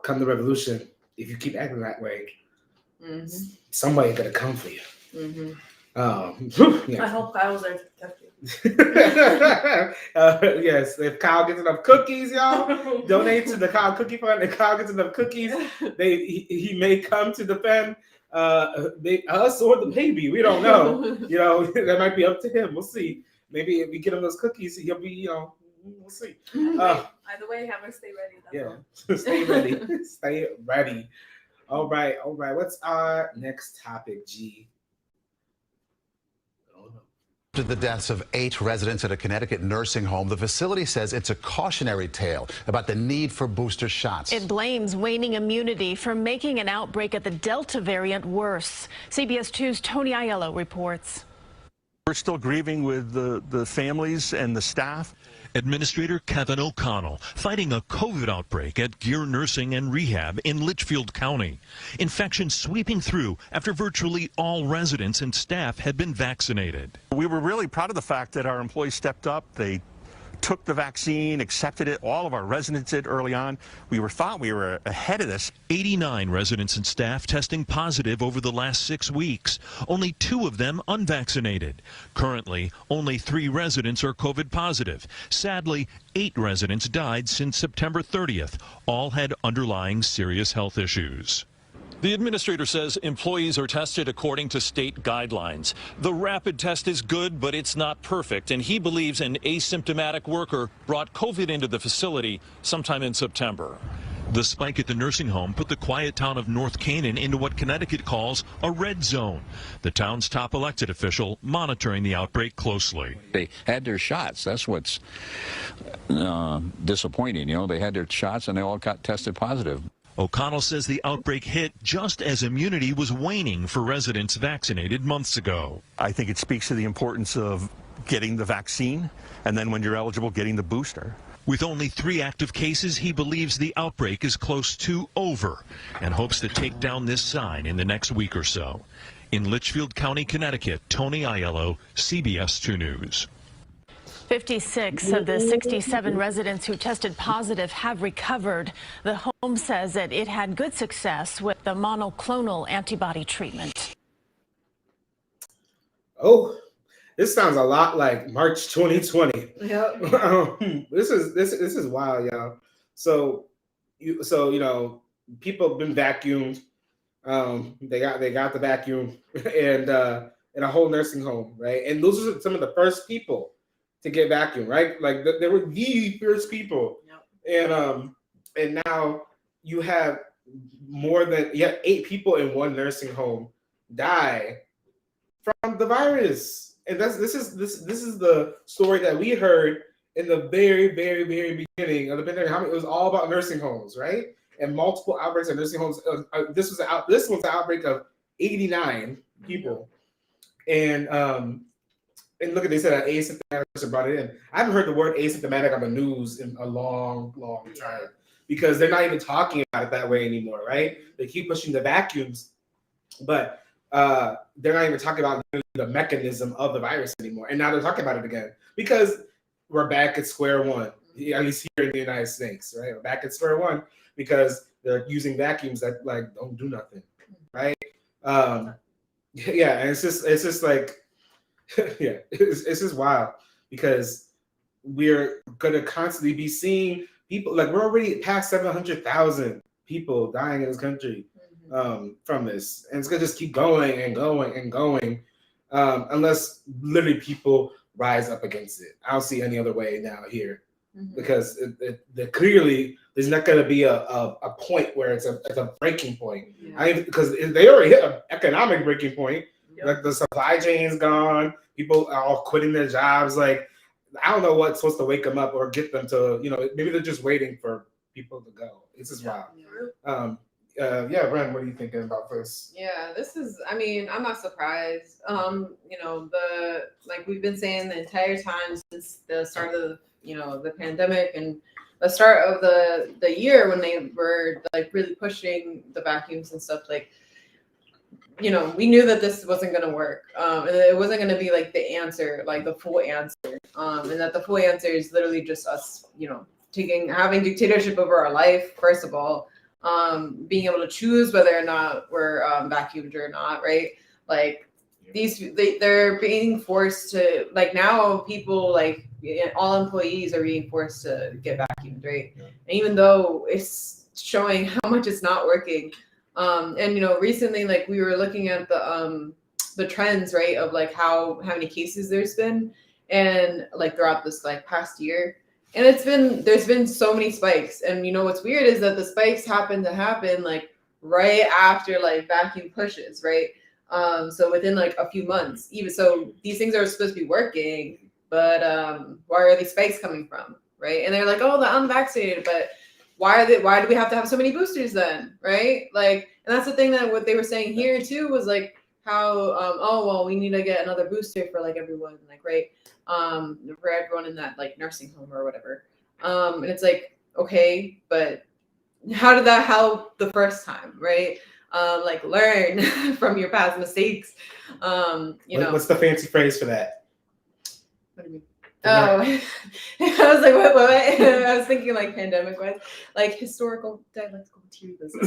come the revolution. If you keep acting that way, somebody gonna come for you. I hope Kyle was there to protect you. Yes, if Kyle gets enough cookies, y'all, donate to the Kyle Cookie Fund. If Kyle gets enough cookies, he may come to defend us or the baby. We don't know. That might be up to him. We'll see. Maybe if we get him those cookies, he'll be, we'll see. Either way, have to stay ready. Stay ready. Stay ready. All right. What's our next topic, G? After the deaths of 8 residents at a Connecticut nursing home, the facility says it's a cautionary tale about the need for booster shots. It blames waning immunity for making an outbreak at the Delta variant worse. CBS 2's Tony Aiello reports. We're still grieving with the families and the staff. Administrator Kevin O'Connell fighting a COVID outbreak at Gear Nursing and Rehab in Litchfield County. Infection sweeping through after virtually all residents and staff had been vaccinated. We were really proud of the fact that our employees stepped up. They took the vaccine, accepted it. All of our residents did early on. We thought we were ahead of this. 89 residents and staff testing positive over the last 6 weeks. Only 2 of them unvaccinated. Currently, only 3 residents are COVID positive. Sadly, 8 residents died since September 30th. All had underlying serious health issues. The administrator says employees are tested according to state guidelines. The rapid test is good, but it's not perfect, and he believes an asymptomatic worker brought COVID into the facility sometime in September. The spike at the nursing home put the quiet town of North Canaan into what Connecticut calls a red zone. The town's top elected official monitoring the outbreak closely. They had their shots. That's what's disappointing. They had their shots and they all got tested positive. O'Connell says the outbreak hit just as immunity was waning for residents vaccinated months ago. I think it speaks to the importance of getting the vaccine, and then when you're eligible, getting the booster. With only 3 active cases, he believes the outbreak is close to over and hopes to take down this sign in the next week or so. In Litchfield County, Connecticut, Tony Aiello, CBS 2 News. 56 of the 67 residents who tested positive have recovered. The home says that it had good success with the monoclonal antibody treatment. Oh, this sounds a lot like March 2020. Yep. This is wild, y'all. So people have been vacuumed. They got the vacuum and in a whole nursing home, right? And those are some of the first people to get vacuumed, right? Like they were the first people, and now you have 8 people in one nursing home die from the virus, and this is the story that we heard in the very beginning of the pandemic. It was all about nursing homes, right? And multiple outbreaks of nursing homes. This was an outbreak of 89 people, and look at, they said an asymptomatic person brought it in. I haven't heard the word asymptomatic on the news in a long time, because they're not even talking about it that way anymore, right? They keep pushing the vacuums, but they're not even talking about the mechanism of the virus anymore. And now they're talking about it again, because we're back at square one, at least here in the United States, right? We're back at square one because they're using vacuums that like don't do nothing, right? And it's just like, it's just wild, because we're gonna constantly be seeing people, like we're already past 700,000 people dying in this country from this, and it's gonna just keep going and going and going, unless literally people rise up against it. I don't see any other way now here, because clearly there's not gonna be a point where it's a breaking point. Because they already hit an economic breaking point. Like the supply chain's gone, people are all quitting their jobs. Like, I don't know what's supposed to wake them up or get them to, maybe they're just waiting for people to go. It's just wild. Ren, what are you thinking about this? Yeah, this is, I'm not surprised. Like we've been saying the entire time since the start of the pandemic and the start of the year, when they were like really pushing the vacuums and stuff, like, we knew that this wasn't going to work. And it wasn't going to be like the answer, like the full answer. And that the full answer is literally just us, having dictatorship over our life, first of all, being able to choose whether or not we're vacuumed or not, right? Like they're being forced to, like, now people, like all employees are being forced to get vacuumed, right? And even though it's showing how much it's not working, and recently, like, we were looking at the trends, right, of like how many cases there's been, and like throughout this like past year, and there's been so many spikes. And what's weird is that the spikes happen like right after like vacuum pushes, right? So within like a few months, even so, these things are supposed to be working, but where are these spikes coming from, right? And they're like, oh, the unvaccinated, but why do we have to have so many boosters then, right? Like, and that's the thing, that what they were saying here too was like how we need to get another booster for like everyone, like, right, for everyone in that like nursing home or whatever. And it's like, okay, but how did that help the first time, right? Like, learn from your past mistakes. What's the fancy phrase for that? What do you mean? Oh, I was like, what? I was thinking like pandemic wise, like historical dialectical materialism.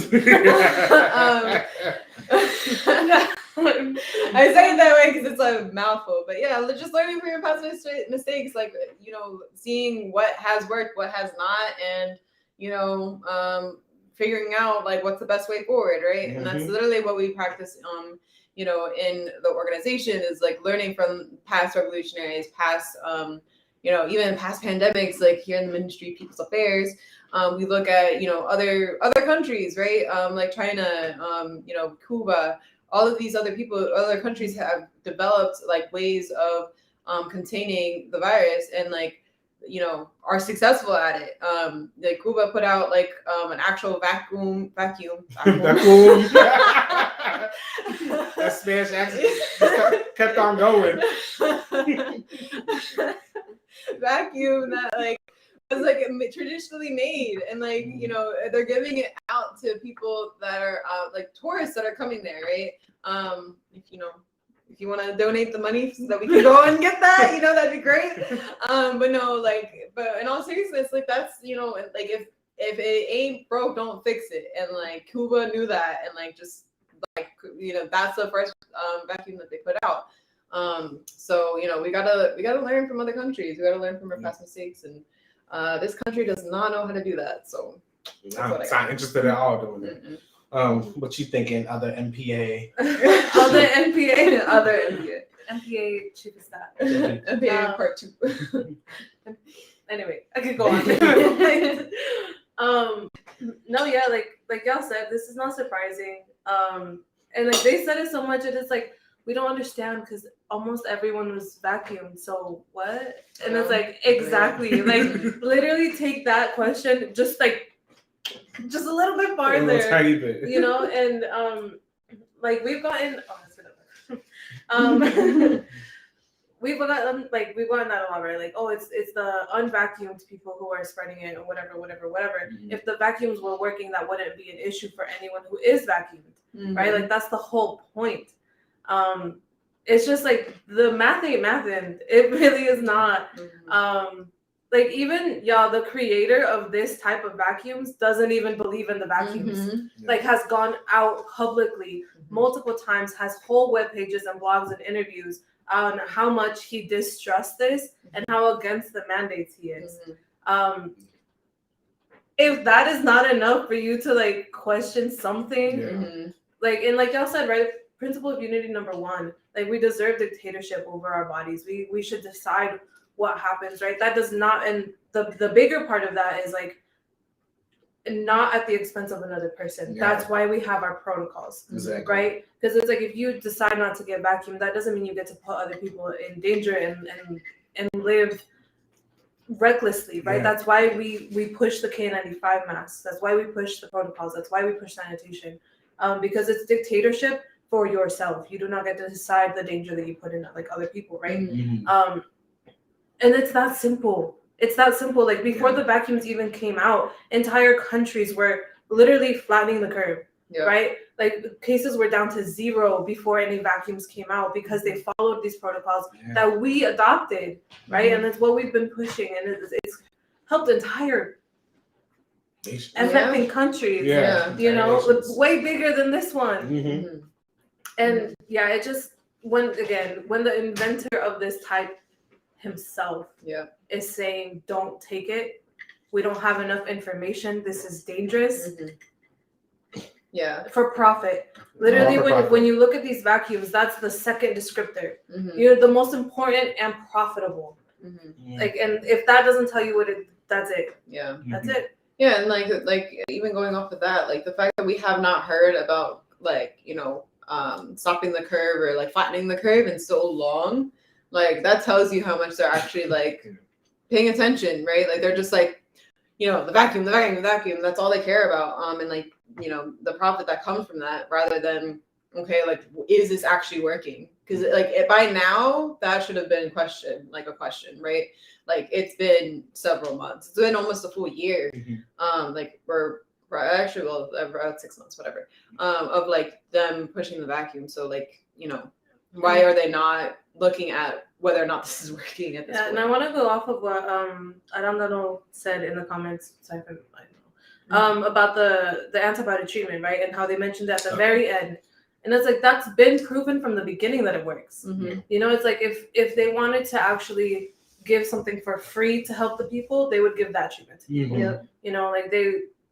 I say it that way because it's a mouthful, but yeah, just learning from your past mistakes, like, seeing what has worked, what has not, and figuring out like what's the best way forward, right? And that's literally what we practice in the organization, is like learning from past revolutionaries, past even past pandemics. Like here in the Ministry of People's Affairs, we look at other countries, right? Like China, Cuba, all of these other countries have developed like ways of containing the virus, and like are successful at it. Like Cuba put out like an actual vacuum. That Spanish accent just kept on going. Vacuum that like was like traditionally made, and like they're giving it out to people that are like tourists that are coming there, right? If you want to donate the money so that we can go and get that, that'd be great. But no, like, but in all seriousness, like that's like if it ain't broke, don't fix it. And like Cuba knew that, and like just like that's the first vacuum that they put out. So we gotta learn from other countries. We gotta learn from our past mistakes, and this country does not know how to do that. So I'm not interested at all doing it. What you thinking, other MPA? Other NPA. MPA chief of staff. MPA part 2. Anyway, I could go on. No, yeah, like y'all said, this is not surprising. And like they said it so much, and it's like we don't understand because almost everyone was vacuumed. So what? And it's like exactly, like literally take that question just a little bit farther, a little tiny bit. you know. And like we've gotten, we've gotten that a lot, right? Like, oh, it's the unvacuumed people who are spreading it, or whatever. Mm-hmm. If the vacuums were working, that wouldn't be an issue for anyone who is vacuumed, right? Like that's the whole point. It's just like the math ain't mathin'. It really is not. Like even the creator of this type of vacuums doesn't even believe in the vacuums. Like has gone out publicly multiple times, has whole web pages and blogs and interviews on how much he distrusts this and how against the mandates he is. If that is not enough for you to like question something, like, and like y'all said, right? Principle of unity number 1, like we deserve dictatorship over our bodies. We should decide what happens, right? That does not, and the bigger part of that is like not at the expense of another person. That's why we have our protocols, right? Because it's like if you decide not to get vacuumed, that doesn't mean you get to put other people in danger and live recklessly, right? That's why we push the K95 masks. That's why we push the protocols. That's why we push sanitation, because it's dictatorship for yourself. You do not get to decide the danger that you put in like other people, right? And it's that simple. It's that simple. Like before the vacuums even came out, entire countries were literally flattening the curve, right? Like cases were down to 0 before any vacuums came out because they followed these protocols that we adopted, right? And it's what we've been pushing, and it's helped entire effing countries, you know, way bigger than this one. And it just when the inventor of this type himself is saying don't take it, we don't have enough information, this is dangerous, for profit. Literally, when you look at these vacuums, that's the second descriptor. You're the most important and profitable. Like, and if that doesn't tell you that's it. That's it. And like even going off of that, like the fact that we have not heard about like, you know, stopping the curve or like flattening the curve in so long, like that tells you how much they're actually like paying attention, right? Like they're just like, you know, the vacuum, that's all they care about. And like, you know, the profit that comes from that, rather than, okay, like, is this actually working? Because like by now that should have been a question, right? Like it's been several months. It's been almost a full year. Like we're actually, well, about 6 months, whatever, of like them pushing the vacuum. So like, you know, why are they not looking at whether or not this is working at this point? And I want to go off of what Arandano said in the comments. So about the antibody treatment, right? And how they mentioned at the very end. And it's like, that's been proven from the beginning that it works. You know, it's like if they wanted to actually give something for free to help the people, they would give that treatment to people. You know, like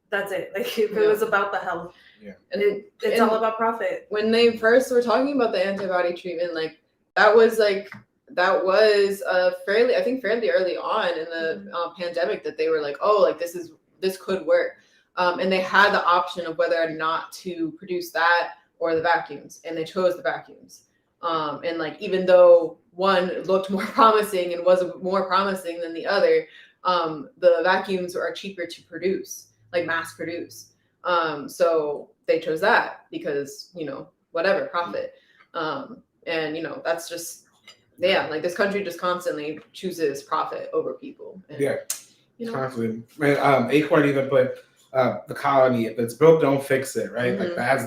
that's it. Like if it was about the health. And it's all about profit. When they first were talking about the antibody treatment, like that was fairly early on in the pandemic that they were like, oh, like this could work. And they had the option of whether or not to produce that or the vacuums, and they chose the vacuums. And like, even though one looked more promising and was more promising than the other, the vacuums are cheaper to produce, like mass produce. So they chose that because, you know, whatever, profit. And you know, that's just, like this country just constantly chooses profit over people. And, you know, constantly. And Acorn even put the colony, if it's broke, don't fix it, right? Like that's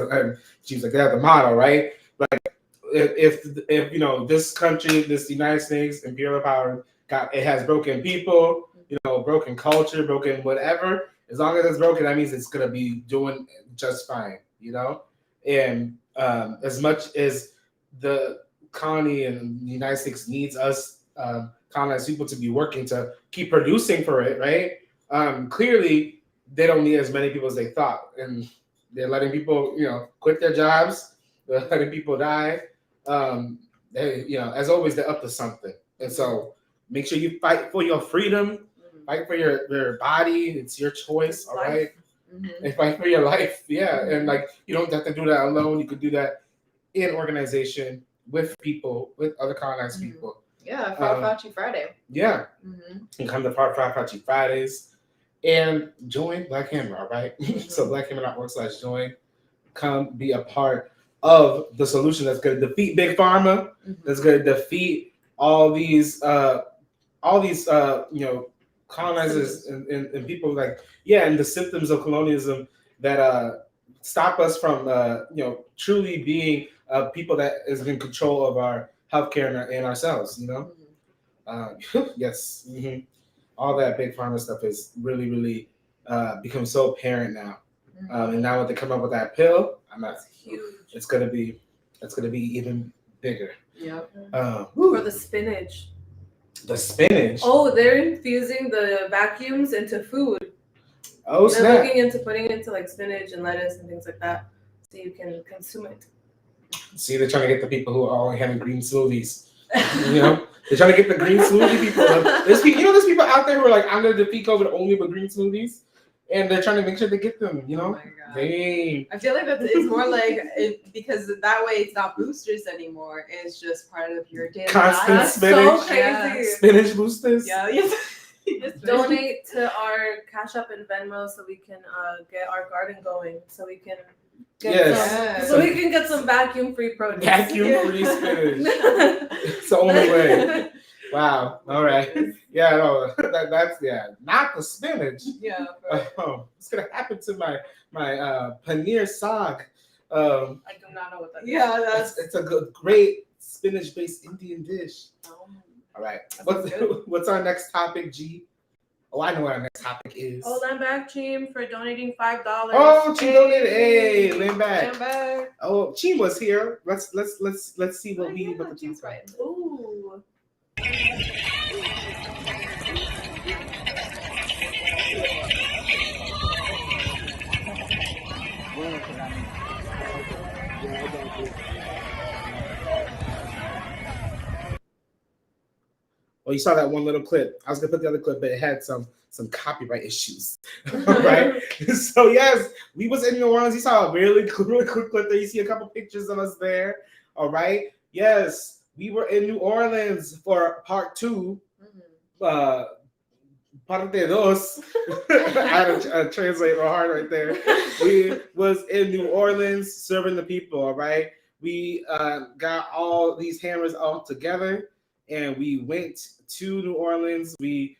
she's like, that's the motto, right? Like if you know, this country, this United States imperial power has broken people, you know, broken culture, broken whatever. As long as it's broken, that means it's gonna be doing just fine, you know. And as much as the colony and the United States needs us colonized people to be working to keep producing for it, right? Clearly, they don't need as many people as they thought, and they're letting people, you know, quit their jobs. They're letting people die. they, as always, they're up to something. And so make sure you fight for your freedom, fight for your body. It's your choice, all right? And fight for your life. Yeah. And like, you don't have to do that alone. You could do that in organization with people, with other colonized people. Yeah, Fauci Friday. Yeah. And come to Fauci Fridays and join Black Hammer, all right? So blackhammer.org/join. Come be a part of the solution that's going to defeat Big Pharma, that's going to defeat all these colonizers and people and the symptoms of colonialism that stop us from truly being people that is in control of our healthcare and ourselves. Yes, all that Big Pharma stuff is really, really become so apparent now. And now when they come up with that pill, it's gonna be even bigger. Yeah. For the spinach. The spinach. Oh, they're infusing the vacuums into food. Oh, snap. They're looking into putting it into like spinach and lettuce and things like that, so you can consume it. See, they're trying to get the people who are only having green smoothies. They're trying to get the green smoothie people. There's people out there who are like, I'm gonna defeat COVID only with green smoothies, and they're trying to make sure they get them. Oh my God. Dang. I feel like it's more like because that way it's not boosters anymore. It's just part of your daily constant life. spinach. So crazy. Yeah. Spinach boosters. Yeah. Yes. Donate to our Cash App and Venmo so we can get our garden going. So we can get some vacuum-free produce. Vacuum-free spinach. It's the only way. Wow. All right. Yeah. No. That's not the spinach. Yeah. What's gonna happen to my paneer saag? I do not know what that is. Yeah, it's a great spinach-based Indian dish. All right. What's our next topic, G? Oh, I know what our next topic is. Oh, land back, Cheem, for donating $5. Oh, Cheem donated. Hey, land back. Land back. Oh, Cheem was here. Let's see what the Cheem's right. Ooh. Well, you saw that one little clip. I was gonna put the other clip, but it had some copyright issues. Right? So yes, we was in New Orleans. You saw a really quick clip there. You see a couple pictures of us there. All right. Yes, we were in New Orleans for part 2. Parte dos. I had to translate real hard right there. We was in New Orleans serving the people. All right. We got all these hammers all together. And we went to New Orleans. We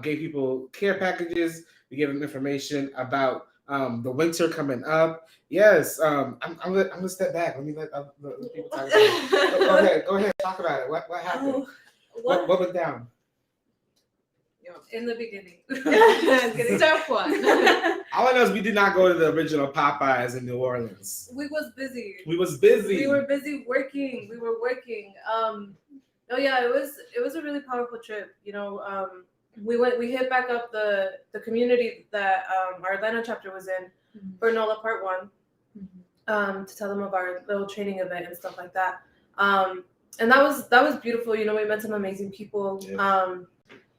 gave people care packages. We gave them information about the winter coming up. Yes, I'm gonna step back. Let me let the people talk about it. Go ahead, talk about it. What happened? What went down? In the beginning. Step one. All I know is we did not go to the original Popeyes in New Orleans. We was busy. We were busy working. We were working. Oh yeah, it was a really powerful trip. We hit back up the community that our Atlanta chapter was in for NOLA Part 1 to tell them of our little training event and stuff like that. And that was beautiful. We met some amazing people. Yeah.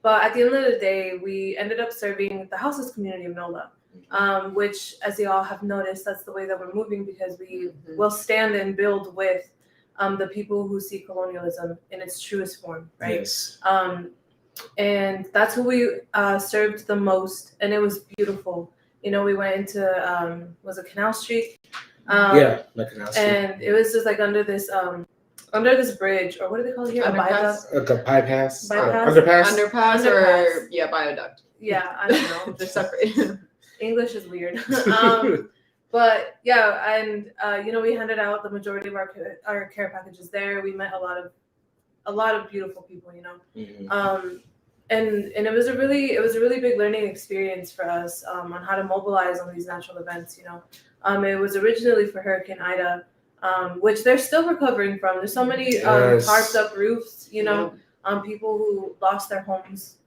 But at the end of the day, we ended up serving the houseless community of NOLA, which, as you all have noticed, that's the way that we're moving because we will stand and build with the people who see colonialism in its truest form, right? Yes. And that's who we served the most, and it was beautiful. We went into was it Canal Street? The Canal Street. And it was just like under this bridge, or what do they call it here? Bypass. Bypass. Underpass, or viaduct. Yeah, I don't know. They're separate. English is weird. But yeah, and we handed out the majority of our care packages there. We met a lot of beautiful people, and it was a really big learning experience for us on how to mobilize on these natural events. It was originally for Hurricane Ida, which they're still recovering from. There's so many carved up roofs, people who lost their homes,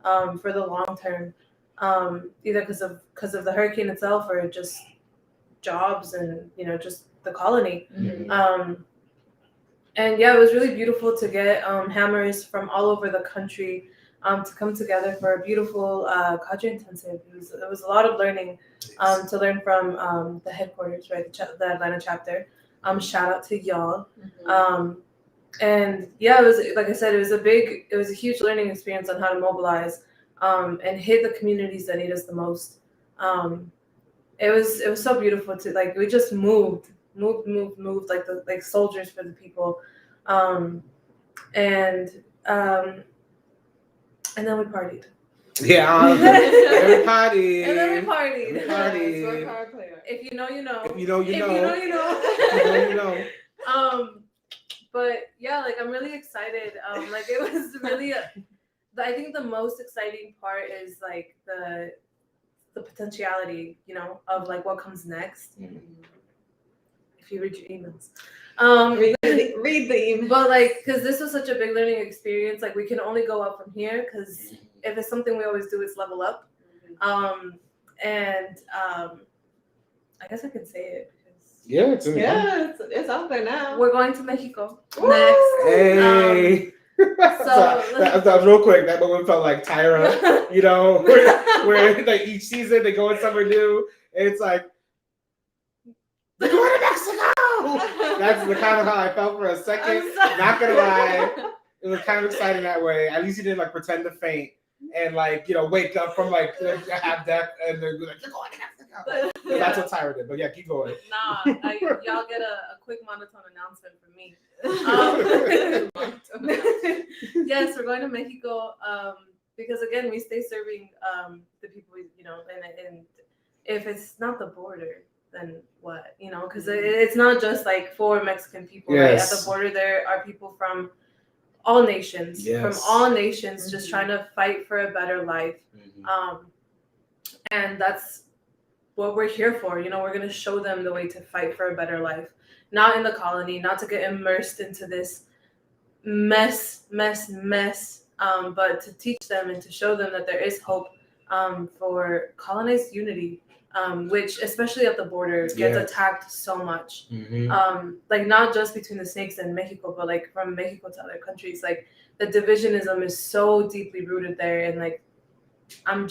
for the long term, either because of the hurricane itself or just jobs and just the colony. And yeah, it was really beautiful to get hammers from all over the country to come together for a beautiful cadre intensive. It was a lot of learning to learn from the headquarters, right, the Atlanta chapter. Shout out to y'all. And yeah, it was, like I said, it was a huge learning experience on how to mobilize and hit the communities that need us the most. It was so beautiful to, like, we just moved like soldiers for the people, and then we partied. Yeah, every party. And then we partied. Party. If you know, you know. If you know, you know. If you know, you know. If you know, you know. But yeah, like, I'm really excited. Like, it was really, I think the most exciting part is like the potentiality, you know, of like what comes next. Mm-hmm. If you read your emails. Read the email. But like, because this was such a big learning experience, like, we can only go up from here, because if it's something we always do, it's level up. I guess I can say it. Yeah, it's out there now. We're going to Mexico Woo! next. Hey. So real quick, that moment felt like Tyra, you know, where like each season they go in somewhere new. And it's like, they're going to Mexico. That's the kind of how I felt for a second. Not gonna lie, it was kind of exciting that way. At least you didn't like pretend to faint and like, you know, wake up from like have death and then be like, you're going to Mexico. Yeah. That's what Tyra did. But yeah, keep going. Nah, y'all get a quick monotone announcement from me. Yes, we're going to Mexico because, again, we stay serving the people, you know, and if it's not the border, then what, you know, because it's not just like for Mexican people, right? At the border, there are people from all nations, just trying to fight for a better life. And that's what we're here for. You know, we're going to show them the way to fight for a better life, not in the colony, not to get immersed into this mess, but to teach them and to show them that there is hope for colonized unity, which, especially at the border, gets attacked so much. Like, not just between the snakes and Mexico, but like from Mexico to other countries. Like, the divisionism is so deeply rooted there. And like, can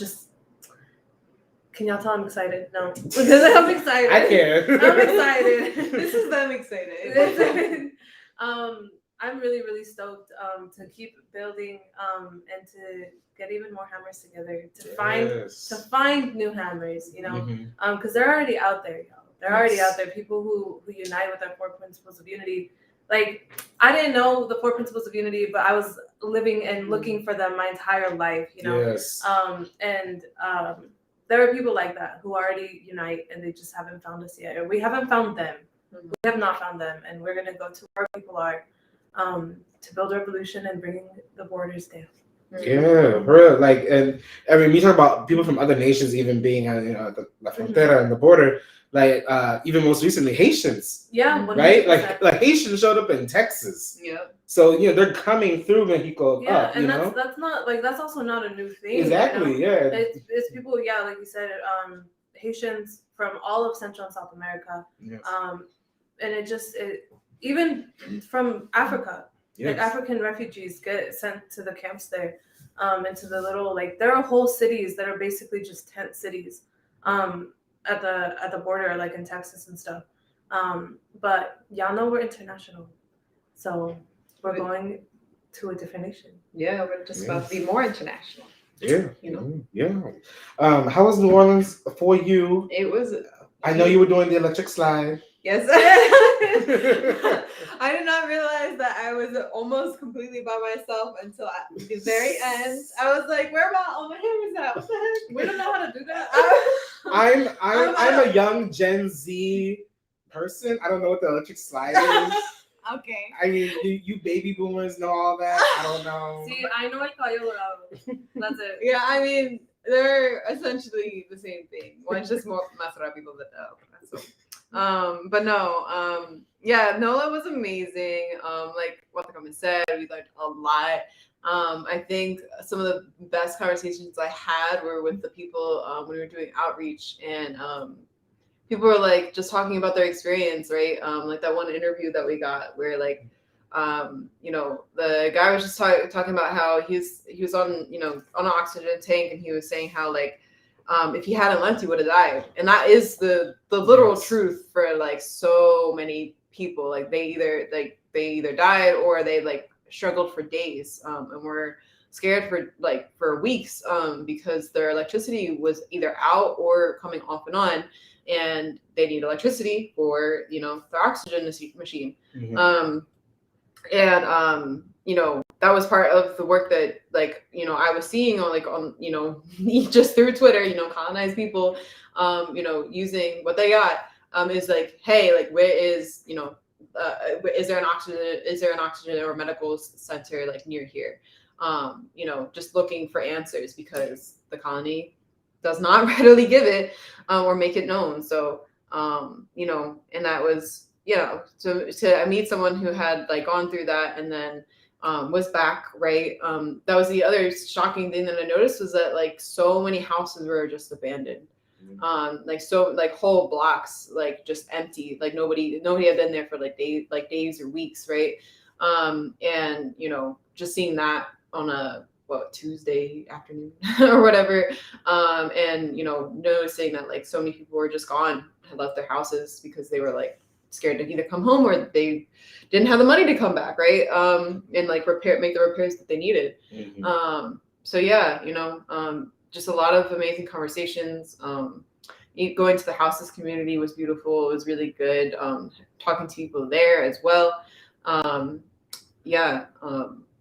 y'all tell I'm excited? No, because I'm excited. I care. I'm excited. This is them excited. I'm really, really stoked to keep building and to get even more hammers together, to find new hammers, you know, because they're already out there, y'all. They're already out there. People who unite with our 4 principles of unity. Like, I didn't know the 4 principles of unity, but I was living and looking for them my entire life, you know. There are people like that who already unite, and they just haven't found us yet. Or we haven't found them. We have not found them, and we're gonna go to where people are to build revolution and bring the borders down. Yeah, real. Like, and I mean, we talk about people from other nations even being on the La Frontera and the border. Like, even most recently, Haitians. Yeah, 100%. Right. Like Haitians showed up in Texas. Yeah. So you know they're coming through Mexico. Yeah, up, and you that's not like, that's also not a new thing. Exactly. You know? Yeah. It's people. Yeah, like you said, Haitians from all of Central and South America. Yes. And even from Africa. Yes. Like, African refugees get sent to the camps there, into the little, like, there are whole cities that are basically just tent cities, at the border, like in Texas and stuff. But y'all know we're international, so we're going to a different nation. Yeah, we're just about to be more international. Yeah, you know. Yeah. How was New Orleans for you? It was. I know you were doing the electric slide. Yes. I did not realize that I was almost completely by myself until at the very end. I was like, "Where about all my hammers at? What the heck? We don't know how to do that." I'm a young Gen Z person. I don't know what the electric slide is. Okay. I mean, you baby boomers know all that. I don't know. See, I know el cabello dorado. That's it. Yeah, I mean, they're essentially the same thing. One's just more más rápido than the other. But no, yeah, NOLA was amazing. Like what the comment said, we learned a lot. I think some of the best conversations I had were with the people when we were doing outreach, and people were like just talking about their experience, right? Like that one interview that we got where like You know, the guy was just talking about how he was on, you know, on an oxygen tank, and he was saying how like if he hadn't left, he would have died, and that is the literal truth for like so many people. Like they either died or they like struggled for days, and were scared for weeks because their electricity was either out or coming off and on, and they need electricity for, you know, their oxygen machine. You know, that was part of the work that, like, you know, I was seeing on you know, just through Twitter, you know, colonized people, you know, using what they got, is like, hey, like, where is, you know, is there an oxygen or medical center like near here? You know, just looking for answers because the colony does not readily give it or make it known. So, you know, and that was, you know, to meet someone who had like gone through that and then was back, right? That was the other shocking thing that I noticed, was that like so many houses were just abandoned. Like whole blocks like just empty, like nobody had been there for like days or weeks, right? And you know, just seeing that on a Tuesday afternoon or whatever, and you know, noticing that like so many people were just gone, had left their houses because they were like scared to either come home or they didn't have the money to come back, right? And like make the repairs that they needed. So yeah, you know, just a lot of amazing conversations. Going to the houses community was beautiful. It was really good. Talking to people there as well.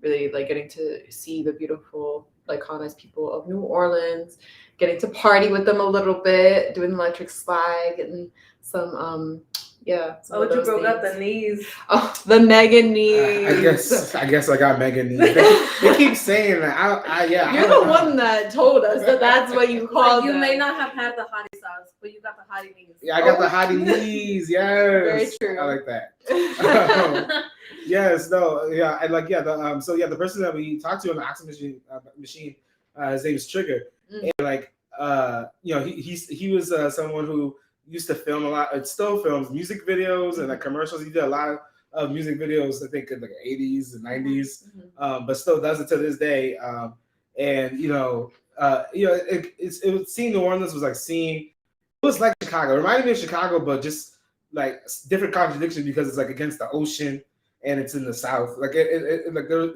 Really like getting to see the beautiful like colonized people of New Orleans, getting to party with them a little bit, doing the electric slide, getting some you broke out the knees. Oh, the Megan knees. I guess I got Megan knees. They keep saying that. You're the one that told us that that's what you called You them. may not have had the hottie sauce, but you got the hottie knees. Yeah, I got the hottie knees. Yes, very true. I like that. Yes, no, yeah, I like the person that we talked to on the oxygen machine, his name is Trigger, and like you know, he was someone who used to film a lot. It still films music videos and like commercials. He did a lot of music videos, I think in like the 80s and 90s, but still does it to this day. And you know, it was seeing New Orleans was like seeing. It was like Chicago. It reminded me of Chicago, but just like different contradiction because it's like against the ocean and it's in the South. Like it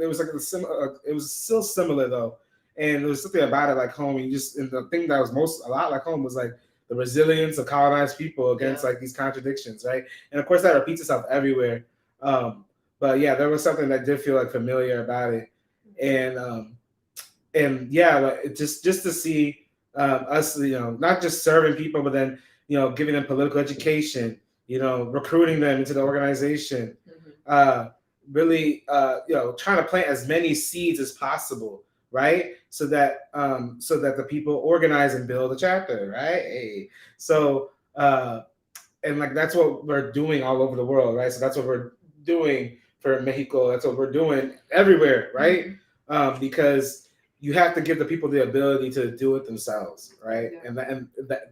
was like it was still similar though, and there was something about it like home. And the thing that was a lot like home was like the resilience of colonized people against like these contradictions, right? And of course that repeats itself everywhere. But yeah, there was something that did feel like familiar about it, and yeah, like just to see us, you know, not just serving people, but then, you know, giving them political education, you know, recruiting them into the organization, really, you know, trying to plant as many seeds as possible, right? So that the people organize and build a chapter, right? Hey. So and like that's what we're doing all over the world, right? So that's what we're doing for Mexico. That's what we're doing everywhere, right? Because you have to give the people the ability to do it themselves, right? Yeah. And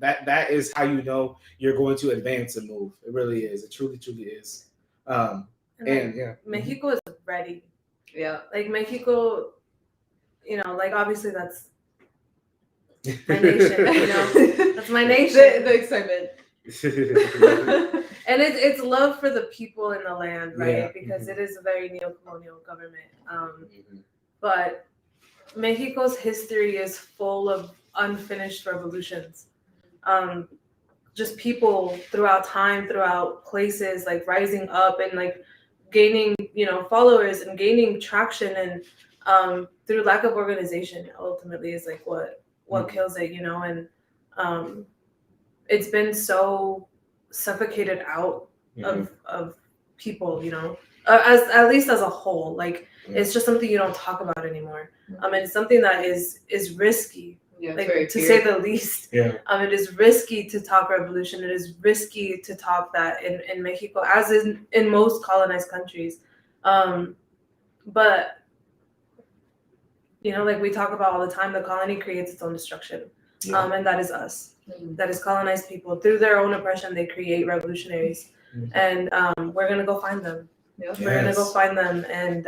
that is how you know you're going to advance and move. It really is. It truly is. Mexico is ready. Yeah, like Mexico, you know, like obviously that's my nation. You know, that's my nation. The excitement. And it's love for the people in the land, right? Because it is a very neo-colonial government. But Mexico's history is full of unfinished revolutions. Just people throughout time, throughout places, like rising up and like gaining, you know, followers and gaining traction, and through lack of organization ultimately is like what kills it, you know. And it's been so suffocated out of people, you know, as at least as a whole. Like it's just something you don't talk about anymore. And it's something that is risky, like to say the least. It is risky to talk revolution. It is risky to talk that in Mexico, as in most colonized countries. But you know, like we talk about all the time, the colony creates its own destruction. And that is us. That is colonized people. Through their own oppression, they create revolutionaries. And we're gonna go find them. Yep, we're gonna go find them, and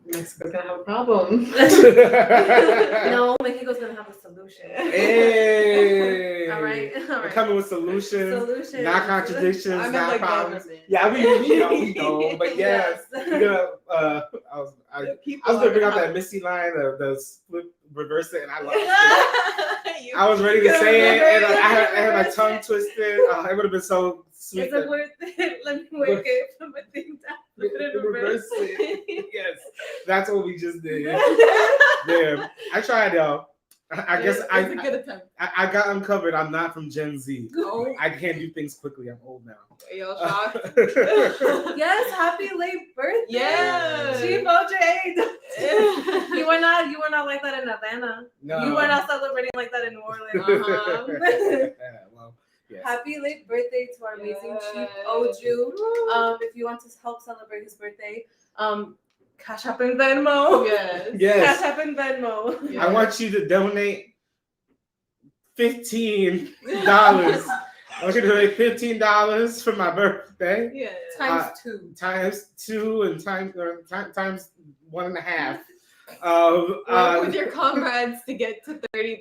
Mexico's gonna have a problem. no, Mexico's gonna have a solution. Hey, all right. We're coming with solutions. Not contradictions, not problems. Government. Yeah, we know, but yes, we're gonna. I was gonna bring out that Missy line of the split reverse it, and I lost it. I was ready to say it, and I had my tongue twisted. It would have been so sweet. Is it worth it? Let me work it from a thing down. Reverse it. Yes, that's what we just did. Damn, I tried though. I guess it's a good attempt. I got uncovered. I'm not from Gen Z. Oh. I can't do things quickly. I'm old now. Are y'all shocked? Yes, happy late birthday. Yeah. Chief OJ. You were not like that in Atlanta. No. You were not celebrating like that in New Orleans. Well, yes. Happy late birthday to our amazing Chief Oju. If you want to help celebrate his birthday, Cash App and Venmo. Yes. Cash App and Venmo. Yes. I want you to donate $15. I want you to donate $15 for my birthday. Yeah. Times two and times 1.5. Work with your comrades to get to $30.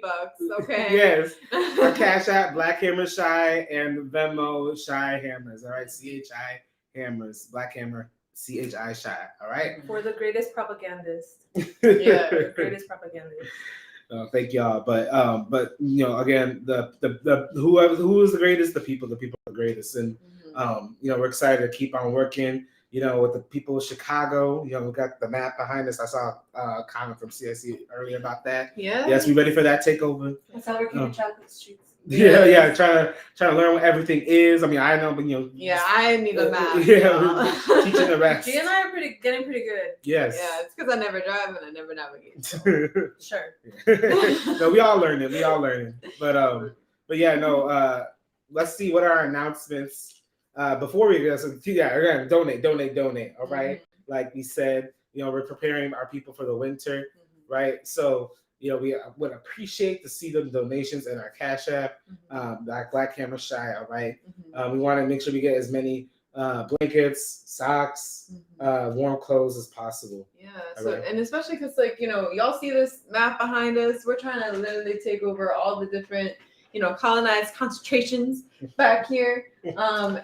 Okay. Yes. Our Cash App, Black Hammer Shy, and Venmo Shy Hammers. All right. CHI Hammers. Black Hammer. CHI Shy. All right. For the greatest propagandist. Yeah. Greatest propagandist. Thank y'all. But you know, again, the who is the greatest? The people are the greatest. And you know, we're excited to keep on working. You know, with the people of Chicago, you know, we got the map behind us. I saw a comment from CSC earlier about that. Yeah. Yes, we ready for that takeover? That's how we're keeping chocolate streets. Yeah, trying to learn what everything is. I mean, I know, but you know. Yeah, I need a map. Yeah, teaching the rest. G and I are getting pretty good. Yes. Yeah, it's because I never drive and I never navigate. So. Sure. No, we all learning. But yeah, no. Let's see what are our announcements. Before we go, so yeah, again, donate. All right, like we said, you know, we're preparing our people for the winter, right? So, you know, we would appreciate to see the donations in our Cash App, Black Hammer Shy. All right, we want to make sure we get as many blankets, socks, warm clothes as possible. Yeah. So, and especially because, like, you know, y'all see this map behind us. We're trying to literally take over all the different, you know, colonized concentrations back here.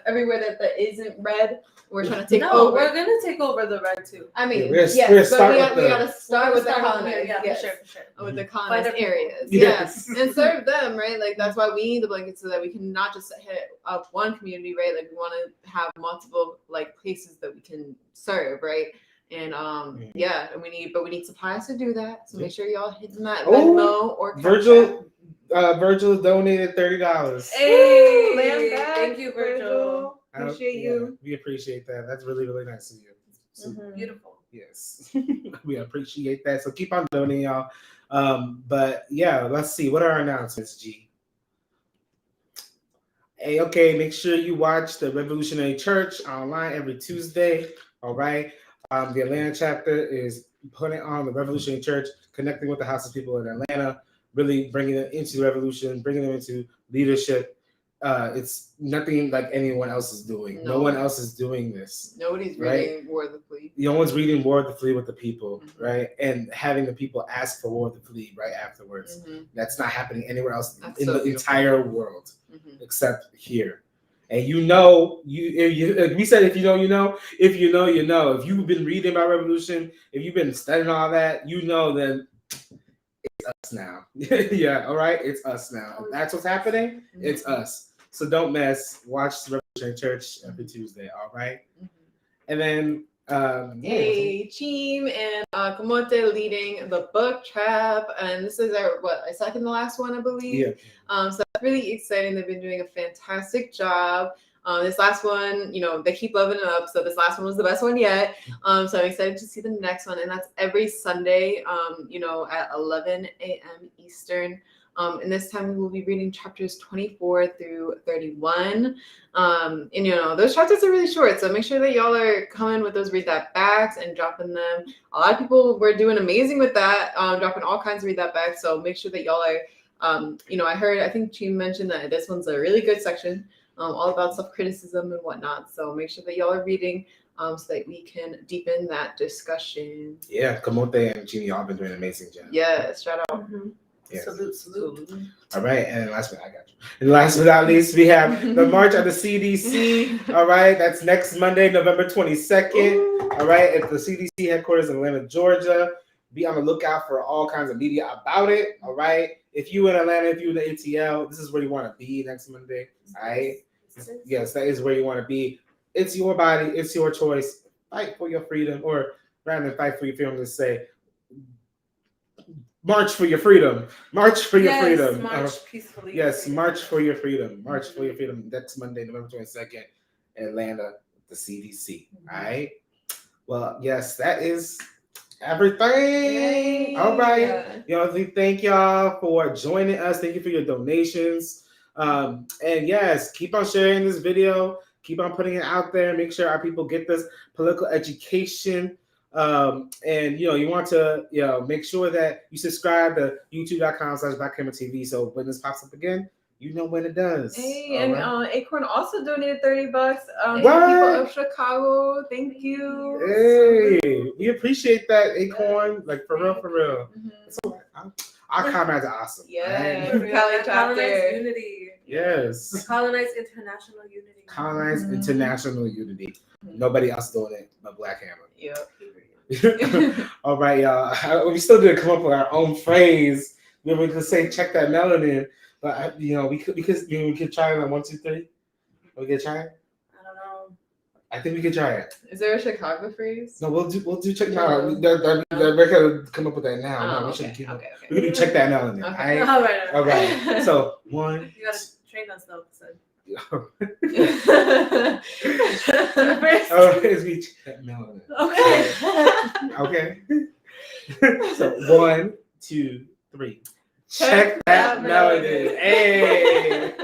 Everywhere that isn't red, we're trying to take over. We're gonna take over the red too. I mean, we're yes, but we gonna gotta start with the colonized. Yeah, yes. for sure. With the colonized areas. Yes. Yeah. And serve them, right? Like, that's why we need the blankets, so that we can not just hit up one community, right? Like, we want to have multiple, like, places that we can serve, right? And yeah, and we need supplies to do that. So make sure y'all hit that Venmo or Virgil donated $30. Hey, thank you, Virgil. Appreciate you. We appreciate that. That's really, really nice of you. So, beautiful. Yes, we appreciate that. So keep on donating, y'all. But yeah, let's see. What are our announcements, G? Hey, okay. Make sure you watch the Revolutionary Church online every Tuesday. All right. The Atlanta chapter is putting on the Revolutionary Church, connecting with the House of People in Atlanta, really bringing them into the revolution, bringing them into leadership. It's nothing like anyone else is doing. No one else is doing this. Nobody's reading War of the Flea. No one's reading War of the Flea with the people, right? And having the people ask for War of the Flea right afterwards. That's not happening anywhere else in the entire world, except here. And we said, if you know, you know. If you know, you know. If you've been reading about revolution, if you've been studying all that, you know, then it's us now. Yeah, all right? It's us now. If that's what's happening, it's us. So don't mess. Watch the Revolutionary Church every Tuesday, all right? And then Chim and Kamote leading the book trap, and this is our second to last one, I believe. So that's really exciting. They've been doing a fantastic job. This last one, you know, they keep leveling up. So this last one was the best one yet. So I'm excited to see the next one, and that's every Sunday, you know, at 11 a.m. Eastern. And this time we will be reading chapters 24 through 31. And, you know, those chapters are really short. So make sure that y'all are coming with those read that backs and dropping them. A lot of people were doing amazing with that, dropping all kinds of read that back. So make sure that y'all are, you know, I think Chim mentioned that this one's a really good section. all about self-criticism and whatnot. So make sure that y'all are reading so that we can deepen that discussion. Yeah, Kamote and Jeannie all been doing an amazing job. Yes, shout out. Yes. Salute. All right, and last but I got you. And last but not least, we have the March of the CDC. All right, that's next Monday, November 22nd. All right, at the CDC headquarters in Atlanta, Georgia. Be on the lookout for all kinds of media about it. All right, if you in Atlanta, if you in the ATL, this is where you want to be next Monday. All right, yes, that is where you want to be. It's your body, it's your choice. Fight for your freedom, or rather than fight for your freedom, let's say, march for your freedom. March for your freedom. March peacefully. Yes, march for your freedom. March for your freedom. Next Monday, November 22nd, Atlanta, the CDC. All right. Well, yes, that is everything. All right. We thank y'all for joining us. Thank you for your donations. And yes, keep on sharing this video. Keep on putting it out there. Make sure our people get this political education. And you want to make sure that you subscribe to youtube.com/BlackCameraTV, so when this pops up again, you know when it does. Hey, and Acorn also donated $30. What? People of Chicago, thank you. Hey, we appreciate that, Acorn. Like for real. It's all right. Our comrades are awesome. Yeah, right? Cali chapter. Unity. Yes. Colonized international unity. Colonized international unity. Nobody else doing it but Black Hammer. Yep. All right, y'all. We still didn't come up with our own phrase. We were gonna say check that melanin, but we could try it on 1, 2, 3. We could try it. I don't know. I think we could try it. Is there a Chicago phrase? No, we'll do check. No, they're gonna come up with that now. No, we should keep. Okay. We can do check that melanin. Okay. All right. So 1. You gotta train us though. So. Oh, it's me check that melanin. Okay. Okay. So 1, 2, 3. Check that melanin. Hey.